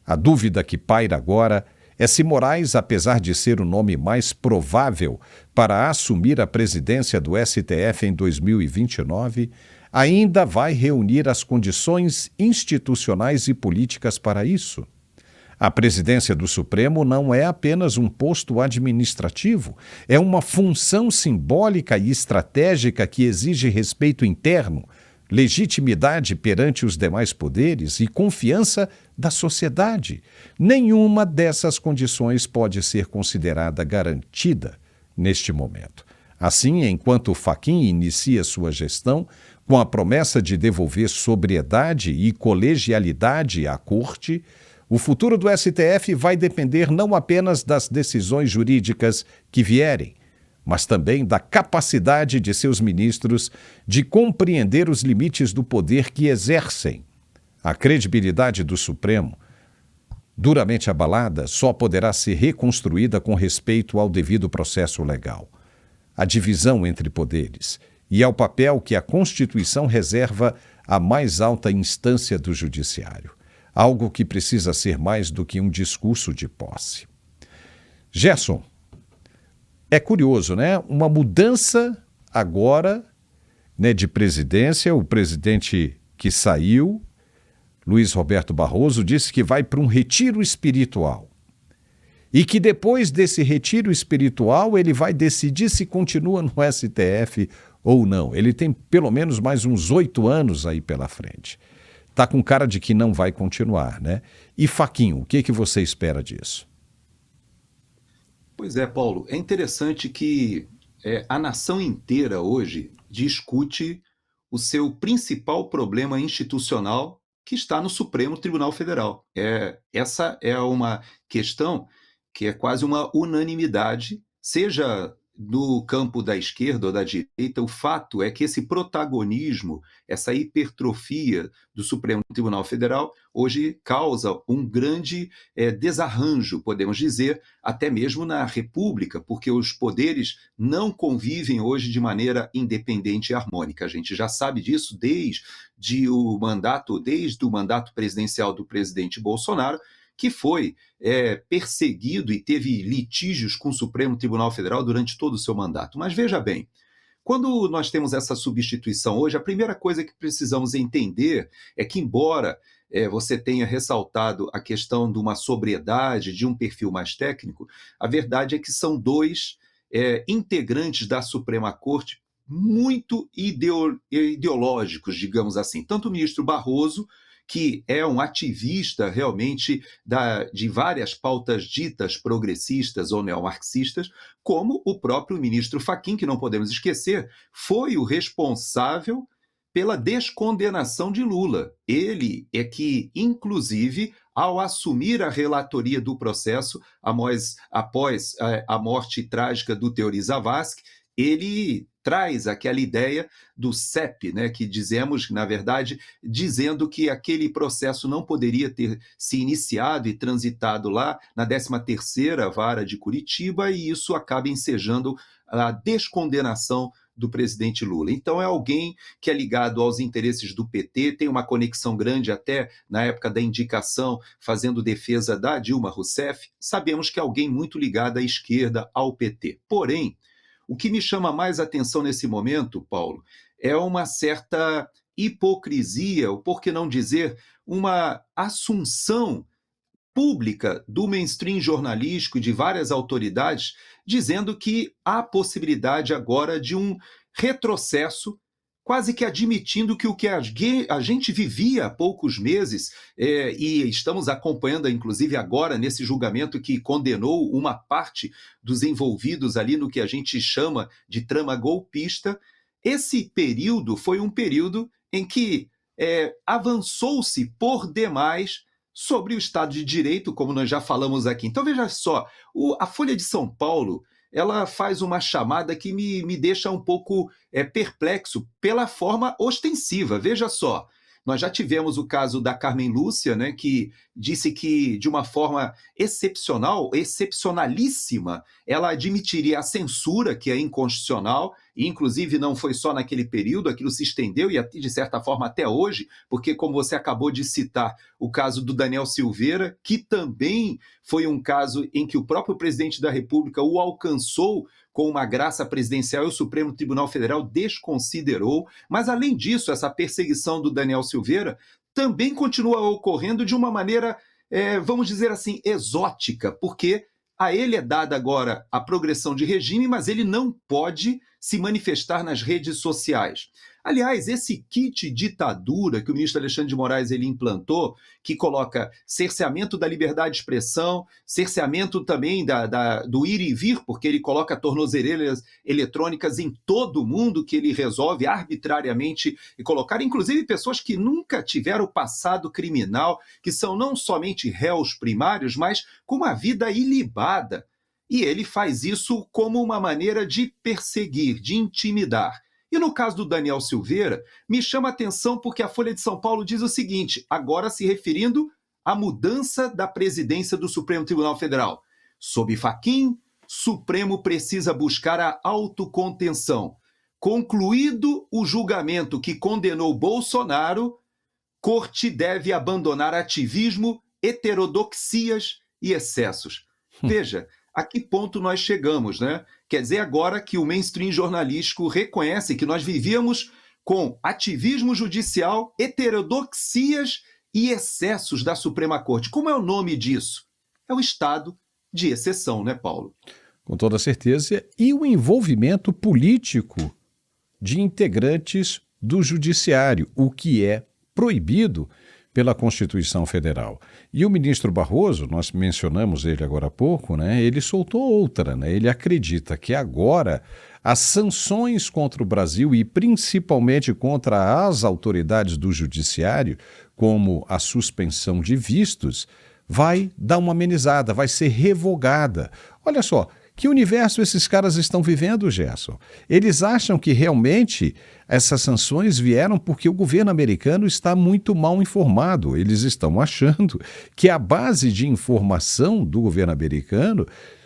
A dúvida que paira agora é se Moraes, apesar de ser o nome mais provável para assumir a presidência do STF em 2029, ainda vai reunir as condições institucionais e políticas para isso. A presidência do Supremo não é apenas um posto administrativo, é uma função simbólica e estratégica que exige respeito interno, legitimidade perante os demais poderes e confiança da sociedade. Nenhuma dessas condições pode ser considerada garantida neste momento. Assim, enquanto Fachin inicia sua gestão com a promessa de devolver sobriedade e colegialidade à Corte, o futuro do STF vai depender não apenas das decisões jurídicas que vierem, mas também da capacidade de seus ministros de compreender os limites do poder que exercem. A credibilidade do Supremo, duramente abalada, só poderá ser reconstruída com respeito ao devido processo legal, à divisão entre poderes e ao papel que a Constituição reserva à mais alta instância do Judiciário. Algo que precisa ser mais do que um discurso de posse. Gerson, É curioso, né? Uma mudança agora, né, de presidência. O presidente que saiu, Luiz Roberto Barroso, disse que vai para um retiro espiritual. E que depois desse retiro espiritual ele vai decidir se continua no STF ou não. Ele tem pelo menos mais uns 8 anos aí pela frente. Tá com cara de que não vai continuar, né? E Fachin, o que você espera disso? Pois é, Paulo, é interessante que a nação inteira hoje discute o seu principal problema institucional que está no Supremo Tribunal Federal. Essa é uma questão que é quase uma unanimidade, seja no campo da esquerda ou da direita. O fato é que esse protagonismo, essa hipertrofia do Supremo Tribunal Federal, hoje causa um grande desarranjo, podemos dizer, até mesmo na República, porque os poderes não convivem hoje de maneira independente e harmônica. A gente já sabe disso desde o mandato presidencial do presidente Bolsonaro, que foi perseguido e teve litígios com o Supremo Tribunal Federal durante todo o seu mandato. Mas veja bem, quando nós temos essa substituição hoje, a primeira coisa que precisamos entender é que, embora você tenha ressaltado a questão de uma sobriedade, de um perfil mais técnico, a verdade é que são dois integrantes da Suprema Corte muito ideológicos, digamos assim. Tanto o ministro Barroso, que é um ativista realmente de várias pautas ditas progressistas ou neomarxistas, como o próprio ministro Fachin, que não podemos esquecer, foi o responsável pela descondenação de Lula. Ele é que, inclusive, ao assumir a relatoria do processo, após a morte trágica do Teori Zavascki, ele traz aquela ideia do CEP, né, que dizemos, na verdade, dizendo que aquele processo não poderia ter se iniciado e transitado lá na 13ª Vara de Curitiba, e isso acaba ensejando a descondenação do presidente Lula. Então é alguém que é ligado aos interesses do PT, tem uma conexão grande até na época da indicação, fazendo defesa da Dilma Rousseff. Sabemos que é alguém muito ligado à esquerda, ao PT. Porém, o que me chama mais atenção nesse momento, Paulo, é uma certa hipocrisia, ou por que não dizer, uma assunção pública do mainstream jornalístico e de várias autoridades, dizendo que há possibilidade agora de um retrocesso, quase que admitindo que o que a gente vivia há poucos meses, e estamos acompanhando, inclusive agora, nesse julgamento que condenou uma parte dos envolvidos ali no que a gente chama de trama golpista, esse período foi um período em que avançou-se por demais sobre o Estado de Direito, como nós já falamos aqui. Então, veja só, a Folha de São Paulo, ela faz uma chamada que me deixa um pouco perplexo pela forma ostensiva. Veja só, nós já tivemos o caso da Carmen Lúcia, né, que disse que, de uma forma excepcionalíssima, ela admitiria a censura, que é inconstitucional, e inclusive não foi só naquele período, aquilo se estendeu, e de certa forma até hoje, porque, como você acabou de citar, o caso do Daniel Silveira, que também foi um caso em que o próprio presidente da República o alcançou com uma graça presidencial e o Supremo Tribunal Federal desconsiderou. Mas, além disso, essa perseguição do Daniel Silveira também continua ocorrendo de uma maneira, vamos dizer assim, exótica, porque a ele é dada agora a progressão de regime, mas ele não pode se manifestar nas redes sociais. Aliás, esse kit ditadura que o ministro Alexandre de Moraes ele implantou, que coloca cerceamento da liberdade de expressão, cerceamento também do ir e vir, porque ele coloca tornozeleiras eletrônicas em todo mundo, que ele resolve arbitrariamente e colocar, inclusive pessoas que nunca tiveram passado criminal, que são não somente réus primários, mas com uma vida ilibada. E ele faz isso como uma maneira de perseguir, de intimidar. E no caso do Daniel Silveira, me chama a atenção porque a Folha de São Paulo diz o seguinte, agora se referindo à mudança da presidência do Supremo Tribunal Federal. Sob Fachin, Supremo precisa buscar a autocontenção. Concluído o julgamento que condenou Bolsonaro, Corte deve abandonar ativismo, heterodoxias e excessos. Veja, a que ponto nós chegamos, né? Quer dizer, agora que o mainstream jornalístico reconhece que nós vivíamos com ativismo judicial, heterodoxias e excessos da Suprema Corte. Como é o nome disso? É o estado de exceção, né, Paulo? Com toda certeza, e o envolvimento político de integrantes do judiciário, o que é proibido pela Constituição Federal. E o ministro Barroso, nós mencionamos ele agora há pouco, né, ele soltou outra, né, ele acredita que agora as sanções contra o Brasil e principalmente contra as autoridades do judiciário, como a suspensão de vistos, vai dar uma amenizada, vai ser revogada. Olha só, que universo esses caras estão vivendo, Gerson? Eles acham que realmente essas sanções vieram porque o governo americano está muito mal informado. Eles estão achando que a base de informação do governo americano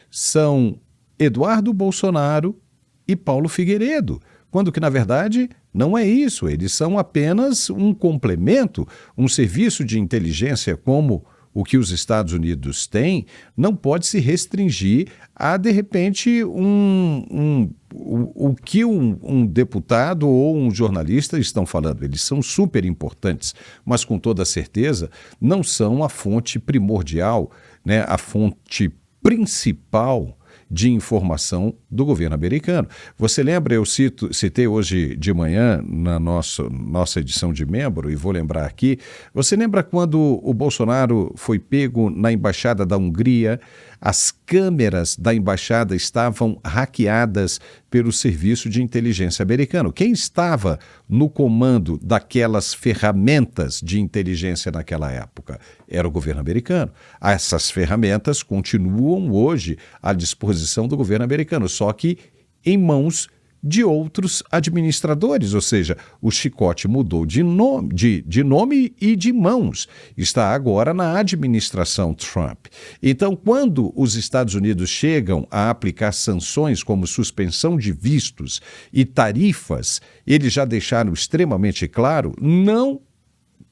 são Eduardo Bolsonaro e Paulo Figueiredo, quando que, na verdade, não é isso. Eles são apenas um complemento, um serviço de inteligência como o que os Estados Unidos têm, não pode se restringir a, de repente, o que um deputado ou um jornalista estão falando. Eles são super importantes, mas com toda certeza não são a fonte primordial, né, a fonte principal de informação do governo americano. Você lembra, eu citei hoje de manhã na nossa edição de membro, e vou lembrar aqui, você lembra quando o Bolsonaro foi pego na Embaixada da Hungria, as câmeras da embaixada estavam hackeadas pelo Serviço de Inteligência americano. Quem estava no comando daquelas ferramentas de inteligência naquela época? Era o governo americano. Essas ferramentas continuam hoje à disposição do governo americano, só que em mãos de outros administradores, ou seja, o chicote mudou de nome e de mãos. Está agora na administração Trump. Então, quando os Estados Unidos chegam a aplicar sanções como suspensão de vistos e tarifas, eles já deixaram extremamente claro, não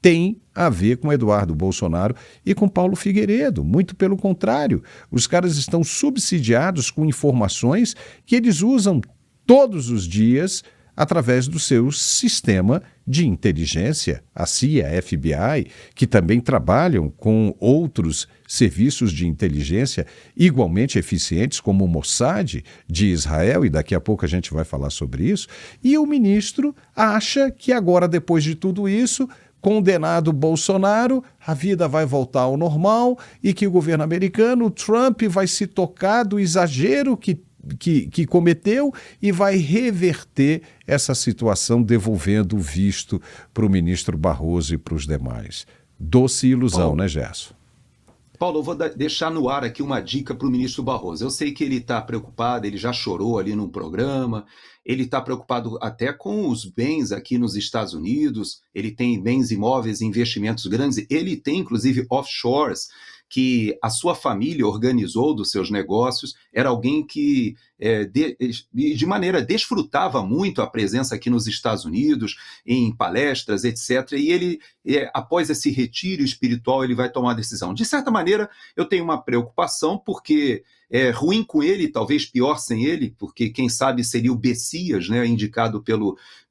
tem a ver com Eduardo Bolsonaro e com Paulo Figueiredo. Muito pelo contrário, os caras estão subsidiados com informações que eles usam todos os dias através do seu sistema de inteligência, a CIA, a FBI, que também trabalham com outros serviços de inteligência igualmente eficientes, como o Mossad de Israel, e daqui a pouco a gente vai falar sobre isso. E o ministro acha que agora, depois de tudo isso, condenado Bolsonaro, a vida vai voltar ao normal e que o governo americano, o Trump, vai se tocar do exagero que cometeu e vai reverter essa situação, devolvendo o visto para o ministro Barroso e para os demais. Doce ilusão, Paulo, né, Gerson? Paulo, eu vou deixar no ar aqui uma dica para o ministro Barroso. Eu sei que ele está preocupado, ele já chorou ali num programa, ele está preocupado até com os bens aqui nos Estados Unidos, ele tem bens imóveis e investimentos grandes, ele tem inclusive offshores, que a sua família organizou dos seus negócios, era alguém que de maneira desfrutava muito a presença aqui nos Estados Unidos, em palestras, etc. E ele, após esse retiro espiritual, ele vai tomar a decisão. De certa maneira, eu tenho uma preocupação, porque é ruim com ele, talvez pior sem ele, porque quem sabe seria o Bessias, né, indicado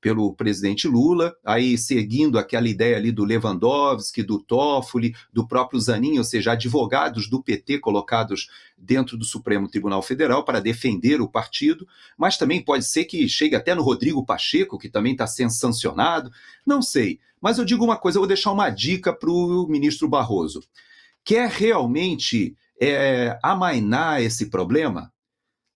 pelo presidente Lula, aí seguindo aquela ideia ali do Lewandowski, do Toffoli, do próprio Zanin, ou seja, advogados do PT colocados dentro do Supremo Tribunal Federal para defender o partido, mas também pode ser que chegue até no Rodrigo Pacheco, que também está sendo sancionado, não sei. Mas eu digo uma coisa, eu vou deixar uma dica para o ministro Barroso. Quer realmente amainar esse problema?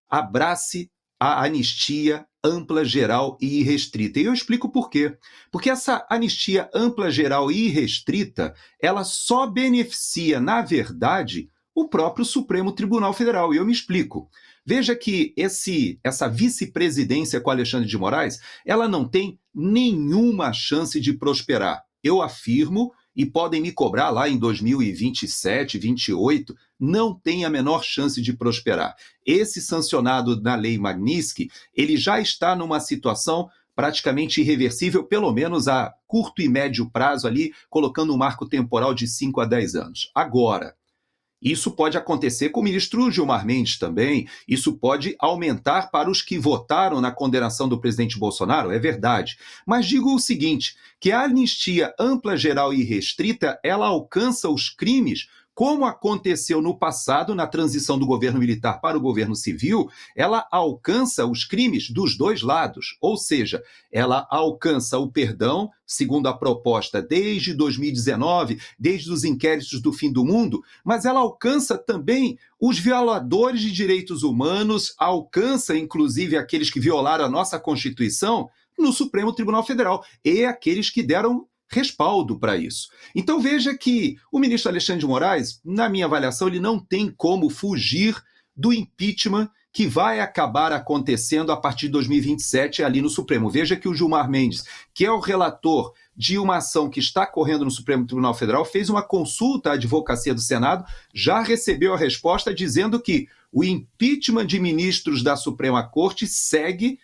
Abrace a anistia ampla, geral e irrestrita. E eu explico por quê. Porque essa anistia ampla, geral e irrestrita, ela só beneficia, na verdade, o próprio Supremo Tribunal Federal. E eu me explico. Veja que essa vice-presidência com Alexandre de Moraes, ela não tem nenhuma chance de prosperar. Eu afirmo, e podem me cobrar lá em 2027, 2028, não tem a menor chance de prosperar. Esse sancionado na Lei Magnitsky, ele já está numa situação praticamente irreversível, pelo menos a curto e médio prazo ali, colocando um marco temporal de 5 a 10 anos. Agora, Isso pode acontecer com o ministro Gilmar Mendes também, isso pode aumentar para os que votaram na condenação do presidente Bolsonaro, é verdade. Mas digo o seguinte, que a anistia ampla, geral e restrita, ela alcança os crimes, como aconteceu no passado, na transição do governo militar para o governo civil, ela alcança os crimes dos dois lados, ou seja, ela alcança o perdão, segundo a proposta desde 2019, desde os inquéritos do fim do mundo, mas ela alcança também os violadores de direitos humanos, alcança inclusive aqueles que violaram a nossa Constituição no Supremo Tribunal Federal, e aqueles que deram respaldo para isso. Então veja que o ministro Alexandre de Moraes, na minha avaliação, ele não tem como fugir do impeachment que vai acabar acontecendo a partir de 2027 ali no Supremo. Veja que o Gilmar Mendes, que é o relator de uma ação que está correndo no Supremo Tribunal Federal, fez uma consulta à advocacia do Senado, já recebeu a resposta dizendo que o impeachment de ministros da Suprema Corte segue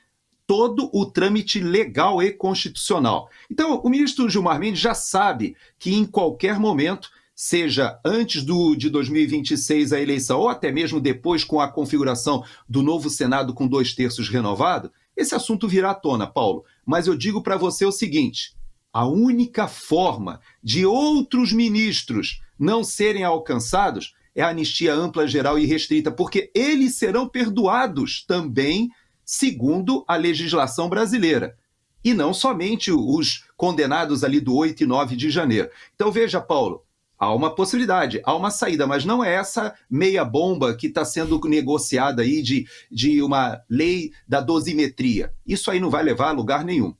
todo o trâmite legal e constitucional. Então, o ministro Gilmar Mendes já sabe que em qualquer momento, seja antes de 2026 a eleição, ou até mesmo depois com a configuração do novo Senado com 2/3 renovado, esse assunto virá à tona, Paulo. Mas eu digo para você o seguinte, a única forma de outros ministros não serem alcançados é a anistia ampla, geral e restrita, porque eles serão perdoados também segundo a legislação brasileira, e não somente os condenados ali do 8 e 9 de janeiro. Então veja, Paulo, há uma possibilidade, há uma saída, mas não é essa meia bomba que está sendo negociada aí de uma lei da dosimetria. Isso aí não vai levar a lugar nenhum.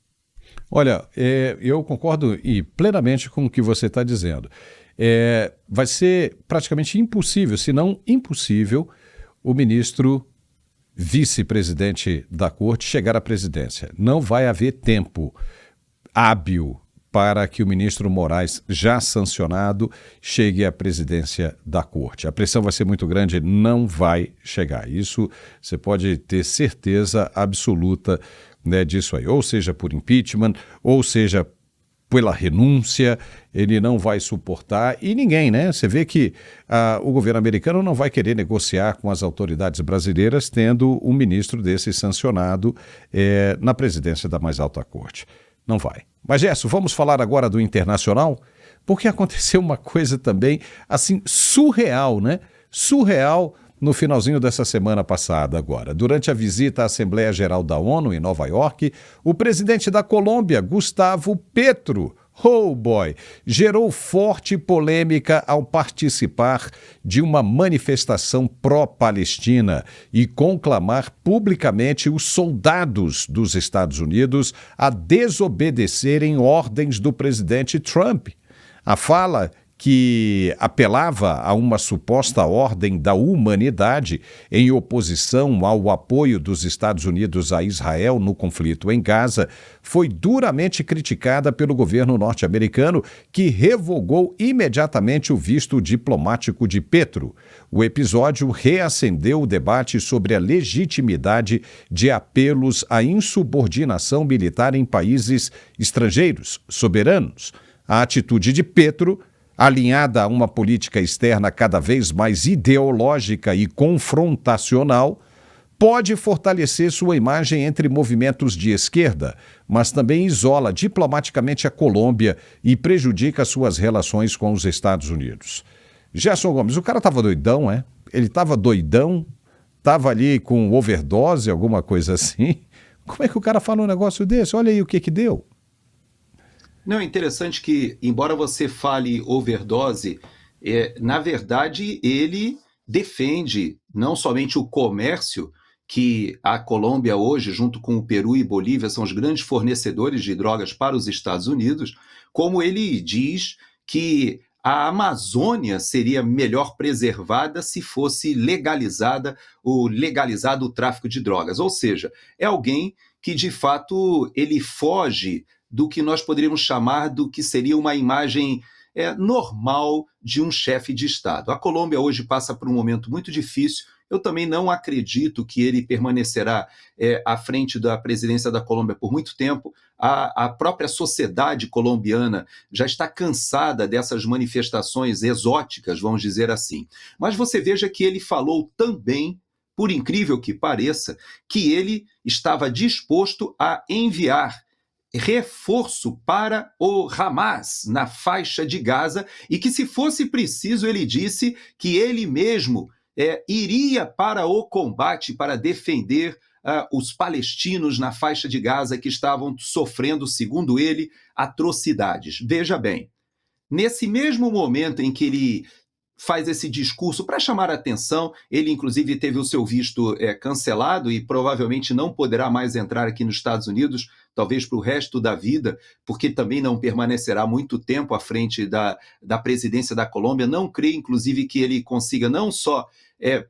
Olha, eu concordo plenamente com o que você está dizendo. Vai ser praticamente impossível, se não impossível, o ministro vice-presidente da Corte chegar à presidência. Não vai haver tempo hábil para que o ministro Moraes, já sancionado, chegue à presidência da Corte. A pressão vai ser muito grande, não vai chegar. Isso você pode ter certeza absoluta, né, disso aí. Ou seja por impeachment, ou seja pela renúncia, ele não vai suportar, e ninguém, né? Você vê que o governo americano não vai querer negociar com as autoridades brasileiras tendo um ministro desse sancionado na presidência da mais alta corte. Não vai. Mas, Gerson, vamos falar agora do internacional? Porque aconteceu uma coisa também, assim, surreal, né? Surreal no finalzinho dessa semana passada agora. Durante a visita à Assembleia Geral da ONU em Nova York, o presidente da Colômbia, Gustavo Petro, oh boy, gerou forte polêmica ao participar de uma manifestação pró-Palestina e conclamar publicamente os soldados dos Estados Unidos a desobedecerem ordens do presidente Trump. A fala, que apelava a uma suposta ordem da humanidade em oposição ao apoio dos Estados Unidos a Israel no conflito em Gaza, foi duramente criticada pelo governo norte-americano, que revogou imediatamente o visto diplomático de Petro. O episódio reacendeu o debate sobre a legitimidade de apelos à insubordinação militar em países estrangeiros, soberanos. A atitude de Petro, alinhada a uma política externa cada vez mais ideológica e confrontacional, pode fortalecer sua imagem entre movimentos de esquerda, mas também isola diplomaticamente a Colômbia e prejudica suas relações com os Estados Unidos. Gerson Gomes, o cara estava doidão, é? Ele estava doidão, estava ali com overdose, alguma coisa assim. Como é que o cara fala um negócio desse? Olha aí o que deu. Não, é interessante que, embora você fale overdose, na verdade ele defende não somente o comércio, que a Colômbia hoje, junto com o Peru e Bolívia, são os grandes fornecedores de drogas para os Estados Unidos, como ele diz que a Amazônia seria melhor preservada se fosse legalizado o tráfico de drogas. Ou seja, é alguém que, de fato, ele foge do que nós poderíamos chamar do que seria uma imagem normal de um chefe de Estado. A Colômbia hoje passa por um momento muito difícil, eu também não acredito que ele permanecerá à frente da presidência da Colômbia por muito tempo. A própria sociedade colombiana já está cansada dessas manifestações exóticas, vamos dizer assim. Mas você veja que ele falou também, por incrível que pareça, que ele estava disposto a enviar reforço para o Hamas na faixa de Gaza e que, se fosse preciso, ele disse que ele mesmo iria para o combate para defender os palestinos na faixa de Gaza que estavam sofrendo, segundo ele, atrocidades. Veja bem, nesse mesmo momento em que ele faz esse discurso para chamar a atenção, ele inclusive teve o seu visto cancelado e provavelmente não poderá mais entrar aqui nos Estados Unidos, talvez para o resto da vida, porque também não permanecerá muito tempo à frente da presidência da Colômbia. Não creio, inclusive, que ele consiga não só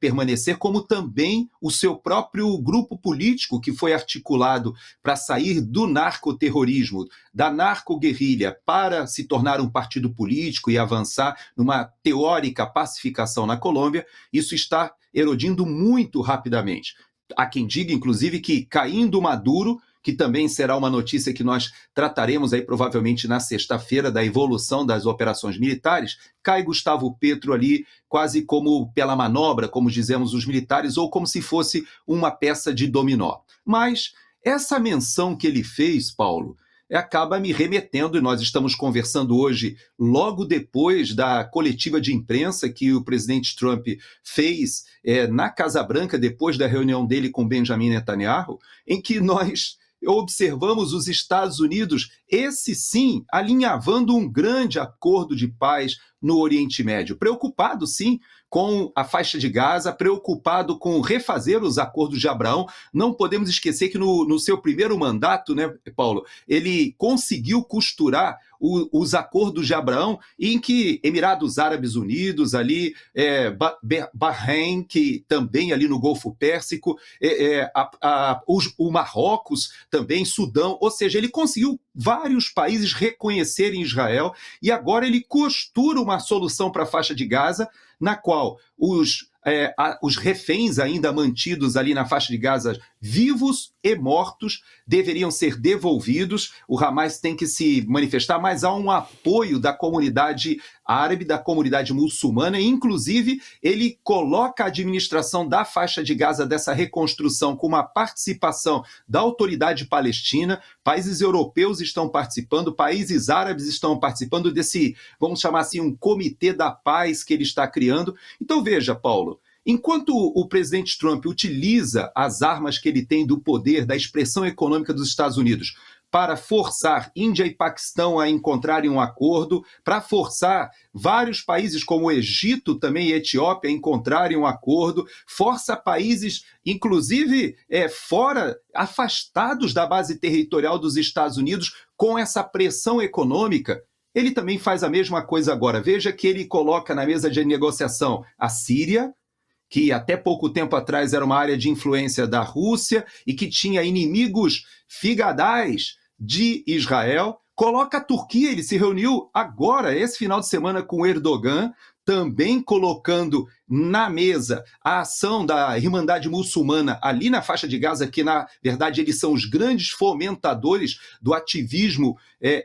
permanecer, como também o seu próprio grupo político que foi articulado para sair do narcoterrorismo, da narcoguerrilha, para se tornar um partido político e avançar numa teórica pacificação na Colômbia. Isso está erodindo muito rapidamente. Há quem diga, inclusive, que caindo Maduro, que também será uma notícia que nós trataremos aí provavelmente na sexta-feira, da evolução das operações militares, cai Gustavo Petro ali quase como pela manobra, como dizemos os militares, ou como se fosse uma peça de dominó. Mas essa menção que ele fez, Paulo, acaba me remetendo, e nós estamos conversando hoje logo depois da coletiva de imprensa que o presidente Trump fez na Casa Branca, depois da reunião dele com Benjamin Netanyahu, em que nós observamos os Estados Unidos, esse sim, alinhavando um grande acordo de paz no Oriente Médio. Preocupado, sim, com a faixa de Gaza, preocupado com refazer os acordos de Abraão. Não podemos esquecer que no seu primeiro mandato, né, Paulo, ele conseguiu costurar os acordos de Abraão, em que Emirados Árabes Unidos, ali, Bahrein, que também ali no Golfo Pérsico, o Marrocos também, Sudão, ou seja, ele conseguiu vários países reconhecerem Israel e agora ele costura uma solução para a faixa de Gaza, na qual os reféns ainda mantidos ali na faixa de Gaza, vivos e mortos, deveriam ser devolvidos. O Hamas tem que se manifestar, mas há um apoio da comunidade árabe, da comunidade muçulmana, e inclusive ele coloca a administração da faixa de Gaza, dessa reconstrução, com uma participação da autoridade palestina. Países europeus estão participando, países árabes estão participando desse, vamos chamar assim, um comitê da paz que ele está criando. Então veja, Paulo, enquanto o presidente Trump utiliza as armas que ele tem do poder, da expressão econômica dos Estados Unidos, para forçar Índia e Paquistão a encontrarem um acordo, para forçar vários países como o Egito também e Etiópia a encontrarem um acordo, força países, inclusive fora, afastados da base territorial dos Estados Unidos, com essa pressão econômica. Ele também faz a mesma coisa agora. Veja que ele coloca na mesa de negociação a Síria, que até pouco tempo atrás era uma área de influência da Rússia e que tinha inimigos figadais de Israel. Coloca a Turquia, ele se reuniu agora, esse final de semana, com Erdogan, também colocando na mesa a ação da Irmandade Muçulmana ali na faixa de Gaza, que na verdade eles são os grandes fomentadores do ativismo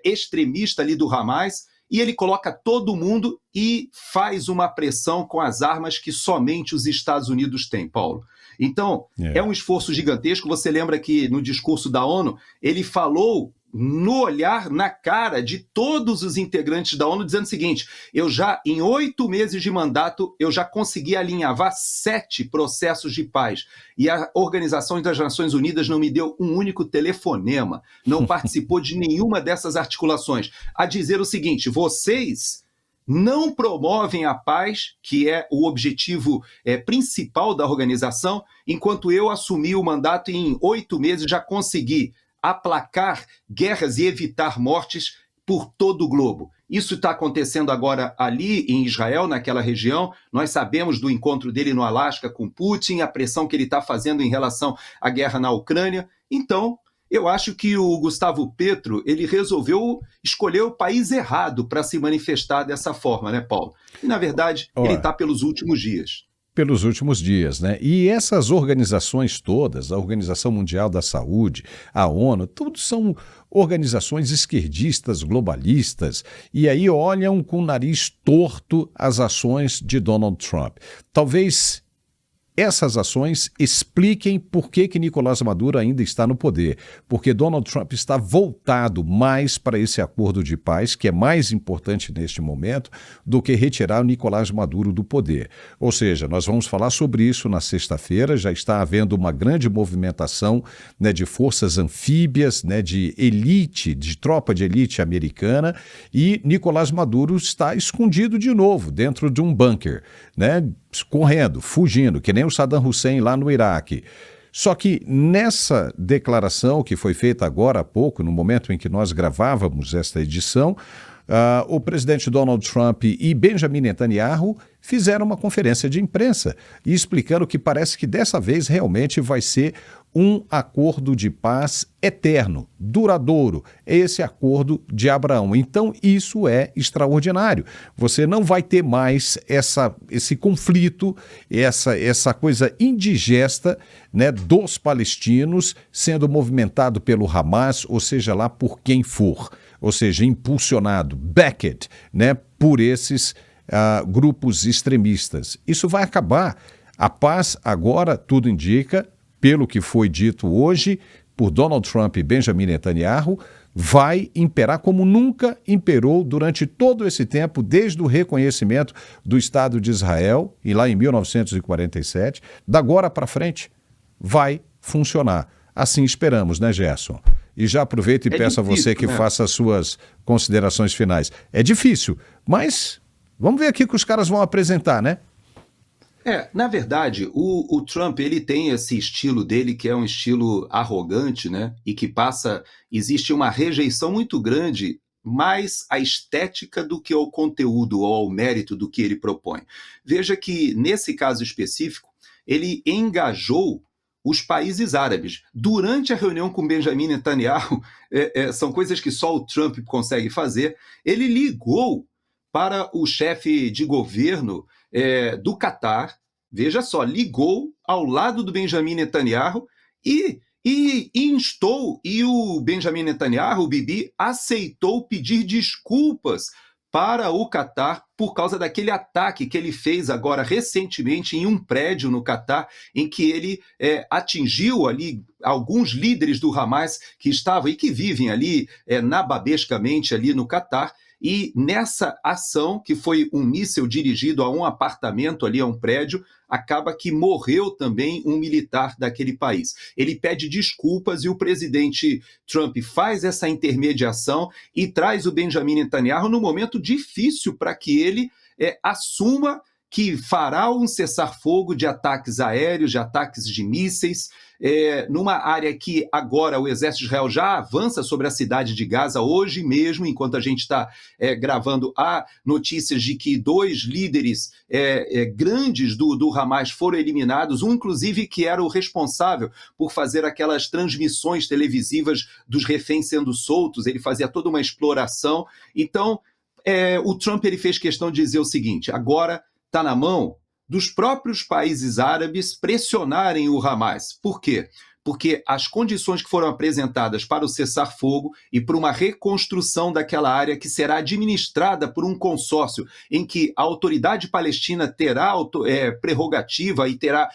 extremista ali do Hamas. E ele coloca todo mundo e faz uma pressão com as armas que somente os Estados Unidos têm, Paulo. Então, é um esforço gigantesco. Você lembra que no discurso da ONU, ele falou no olhar, na cara de todos os integrantes da ONU, dizendo o seguinte: eu já, em 8 meses de mandato, eu já consegui alinhavar 7 processos de paz. E a Organização das Nações Unidas não me deu um único telefonema, não participou de nenhuma dessas articulações. A dizer o seguinte: vocês não promovem a paz, que é o objetivo principal da organização, enquanto eu assumi o mandato e em 8 meses já consegui aplacar guerras e evitar mortes por todo o globo. Isso está acontecendo agora ali em Israel, naquela região. Nós sabemos do encontro dele no Alasca com Putin, a pressão que ele está fazendo em relação à guerra na Ucrânia. Então, eu acho que o Gustavo Petro, ele resolveu escolher o país errado para se manifestar dessa forma, né, Paulo? E, na verdade, ele está pelos últimos dias. pelos últimos dias, né? E essas organizações todas, a Organização Mundial da Saúde, a ONU, tudo são organizações esquerdistas, globalistas, e aí olham com o nariz torto as ações de Donald Trump. Talvez essas ações expliquem por que Nicolás Maduro ainda está no poder, porque Donald Trump está voltado mais para esse acordo de paz, que é mais importante neste momento, do que retirar o Nicolás Maduro do poder. Ou seja, nós vamos falar sobre isso na sexta-feira, já está havendo uma grande movimentação, né, de forças anfíbias, né, de elite, de tropa de elite americana, e Nicolás Maduro está escondido de novo dentro de um bunker, né, correndo, fugindo, que nem o Saddam Hussein lá no Iraque. Só que nessa declaração que foi feita agora há pouco, no momento em que nós gravávamos esta edição, o presidente Donald Trump e Benjamin Netanyahu fizeram uma conferência de imprensa e explicando que parece que dessa vez realmente vai ser um acordo de paz eterno, duradouro, esse acordo de Abraão. Então isso é extraordinário. Você não vai ter mais esse conflito, essa coisa indigesta, né, dos palestinos sendo movimentado pelo Hamas, ou seja lá por quem for, ou seja, impulsionado, backed, né, por esses grupos extremistas. Isso vai acabar. A paz agora, tudo indica, pelo que foi dito hoje por Donald Trump e Benjamin Netanyahu, vai imperar como nunca imperou durante todo esse tempo, desde o reconhecimento do Estado de Israel, e lá em 1947, da agora para frente, vai funcionar. Assim esperamos, né, Gerson? E já aproveito e peço difícil, a você que faça as suas considerações finais. É difícil, mas vamos ver aqui o que os caras vão apresentar, né? Na verdade, o Trump, ele tem esse estilo dele, que é um estilo arrogante, né? E que existe uma rejeição muito grande mais à estética do que ao conteúdo ou ao mérito do que ele propõe. Veja que, nesse caso específico, ele engajou os países árabes. Durante a reunião com Benjamin Netanyahu, são coisas que só o Trump consegue fazer, ele ligou para o chefe de governo do Catar, veja só, ligou ao lado do Benjamin Netanyahu e instou, e o Benjamin Netanyahu, o Bibi, aceitou pedir desculpas para o Catar por causa daquele ataque que ele fez agora recentemente em um prédio no Catar, em que ele atingiu ali alguns líderes do Hamas que estavam e que vivem ali nababescamente ali no Catar. E nessa ação, que foi um míssil dirigido a um apartamento ali, a um prédio, acaba que morreu também um militar daquele país. Ele pede desculpas e o presidente Trump faz essa intermediação e traz o Benjamin Netanyahu num momento difícil para que ele assuma que fará um cessar-fogo de ataques aéreos, de ataques de mísseis, numa área que agora o exército de Israel já avança sobre a cidade de Gaza. Hoje mesmo, enquanto a gente está gravando, há notícias de que 2 líderes grandes do Hamas foram eliminados, um inclusive que era o responsável por fazer aquelas transmissões televisivas dos reféns sendo soltos. Ele fazia toda uma exploração. Então, o Trump ele fez questão de dizer o seguinte: agora está na mão dos próprios países árabes pressionarem o Hamas. Por quê? Porque as condições que foram apresentadas para o cessar-fogo e para uma reconstrução daquela área que será administrada por um consórcio em que a autoridade palestina terá prerrogativa e terá,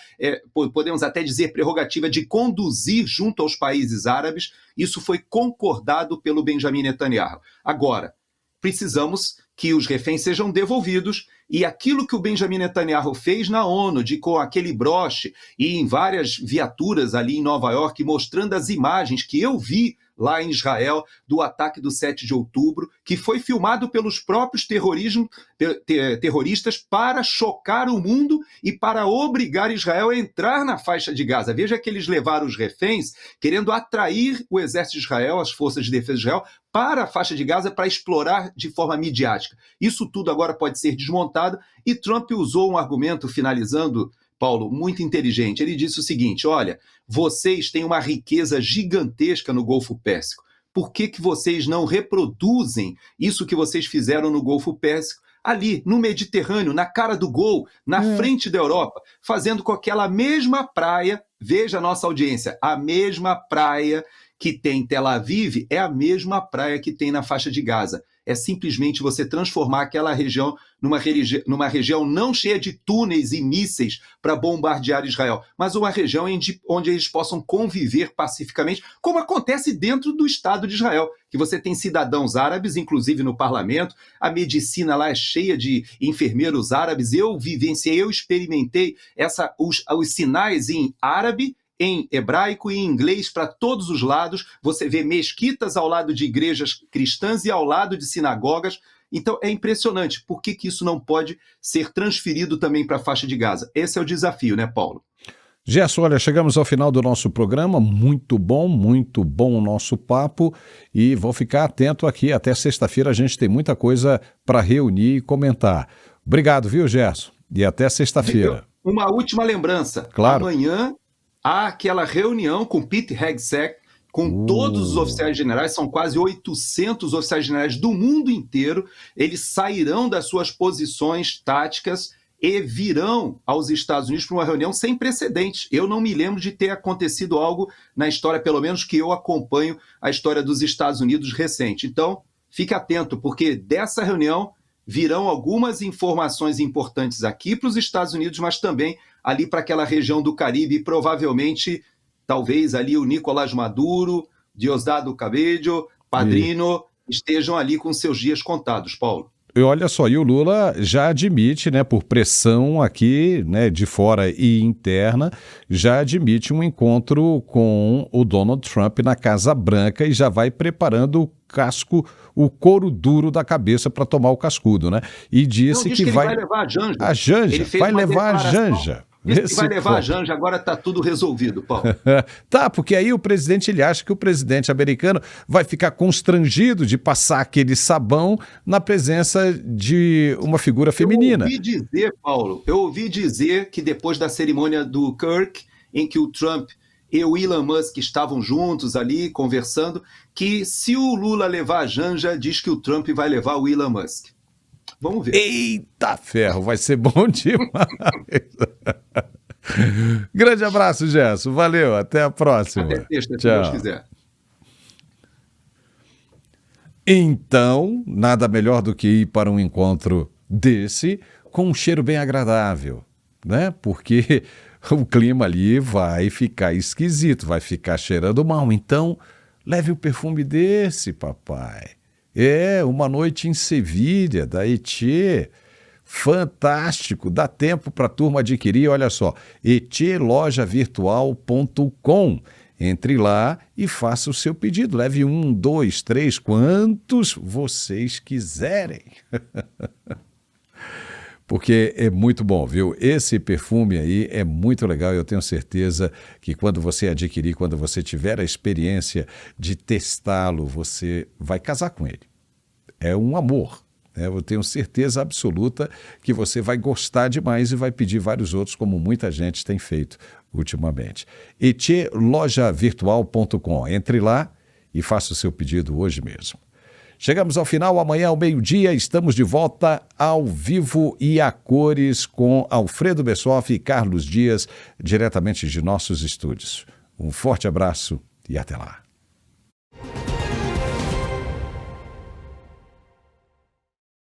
podemos até dizer, prerrogativa de conduzir junto aos países árabes, isso foi concordado pelo Benjamin Netanyahu. Agora, precisamos que os reféns sejam devolvidos, e aquilo que o Benjamin Netanyahu fez na ONU, com aquele broche e em várias viaturas ali em Nova York, mostrando as imagens que eu vi lá em Israel do ataque do 7 de outubro, que foi filmado pelos próprios terroristas para chocar o mundo e para obrigar Israel a entrar na faixa de Gaza. Veja que eles levaram os reféns querendo atrair o exército de Israel, as forças de defesa de Israel, para a faixa de Gaza para explorar de forma midiática. Isso tudo agora pode ser desmontado, e Trump usou um argumento, finalizando, Paulo, muito inteligente. Ele disse o seguinte: olha, vocês têm uma riqueza gigantesca no Golfo Pérsico. Por que vocês não reproduzem isso que vocês fizeram no Golfo Pérsico ali no Mediterrâneo, na cara do gol, na frente da Europa, fazendo com aquela mesma praia, veja a nossa audiência, a mesma praia que tem em Tel Aviv é a mesma praia que tem na faixa de Gaza. É simplesmente você transformar aquela região numa região não cheia de túneis e mísseis para bombardear Israel, mas uma região onde eles possam conviver pacificamente, como acontece dentro do Estado de Israel, que você tem cidadãos árabes, inclusive no parlamento, a medicina lá é cheia de enfermeiros árabes, eu vivenciei, eu experimentei os sinais em árabe, em hebraico e em inglês para todos os lados, você vê mesquitas ao lado de igrejas cristãs e ao lado de sinagogas. Então é impressionante. Por que isso não pode ser transferido também para a faixa de Gaza? Esse é o desafio, né, Paulo? Gerson, olha, chegamos ao final do nosso programa, muito bom o nosso papo e vou ficar atento aqui, até sexta-feira a gente tem muita coisa para reunir e comentar. Obrigado, viu, Gerson? E até sexta-feira. Uma última lembrança. Claro. Amanhã há aquela reunião com Pete Hegseth, com todos os oficiais generais, são quase 800 oficiais generais do mundo inteiro, eles sairão das suas posições táticas e virão aos Estados Unidos para uma reunião sem precedentes. Eu não me lembro de ter acontecido algo na história, pelo menos que eu acompanho a história dos Estados Unidos recente. Então, fique atento, porque dessa reunião virão algumas informações importantes aqui para os Estados Unidos, mas também ali para aquela região do Caribe, e provavelmente, talvez ali o Nicolás Maduro, Diosdado Cabello, Padrino, estejam ali com seus dias contados, Paulo. E olha só, e o Lula já admite, né, por pressão aqui, né, de fora e interna, já admite um encontro com o Donald Trump na Casa Branca e já vai preparando o couro duro da cabeça para tomar o cascudo, né? E disse que ele vai levar a Janja. A Janja, vai levar a Janja. Disse que vai levar a Janja, agora está tudo resolvido, Paulo. Tá, porque aí o presidente, ele acha que o presidente americano vai ficar constrangido de passar aquele sabão na presença de uma figura feminina. Eu ouvi dizer que depois da cerimônia do Kirk, em que o Trump e o Elon Musk estavam juntos ali, conversando, que se o Lula levar a Janja, diz que o Trump vai levar o Elon Musk. Vamos ver. Eita ferro, vai ser bom demais. Grande abraço, Gerson. Valeu, até a próxima. Até sexta, se Tchau. Deus quiser. Então, nada melhor do que ir para um encontro desse com um cheiro bem agradável, né? Porque o clima ali vai ficar esquisito, vai ficar cheirando mal. Então, leve o perfume desse, papai. Uma noite em Sevilha, da Etê. Fantástico, dá tempo para a turma adquirir, olha só, etlojavirtual.com. Entre lá e faça o seu pedido, leve 1, 2, 3, quantos vocês quiserem. Porque é muito bom, viu? Esse perfume aí é muito legal e eu tenho certeza que quando você adquirir, quando você tiver a experiência de testá-lo, você vai casar com ele. É um amor. Eu tenho certeza absoluta que você vai gostar demais e vai pedir vários outros, como muita gente tem feito ultimamente. etlojavirtual.com. Entre lá e faça o seu pedido hoje mesmo. Chegamos ao final, amanhã ao meio-dia estamos de volta ao vivo e a cores com Alfredo Bessoff e Carlos Dias, diretamente de nossos estúdios. Um forte abraço e até lá.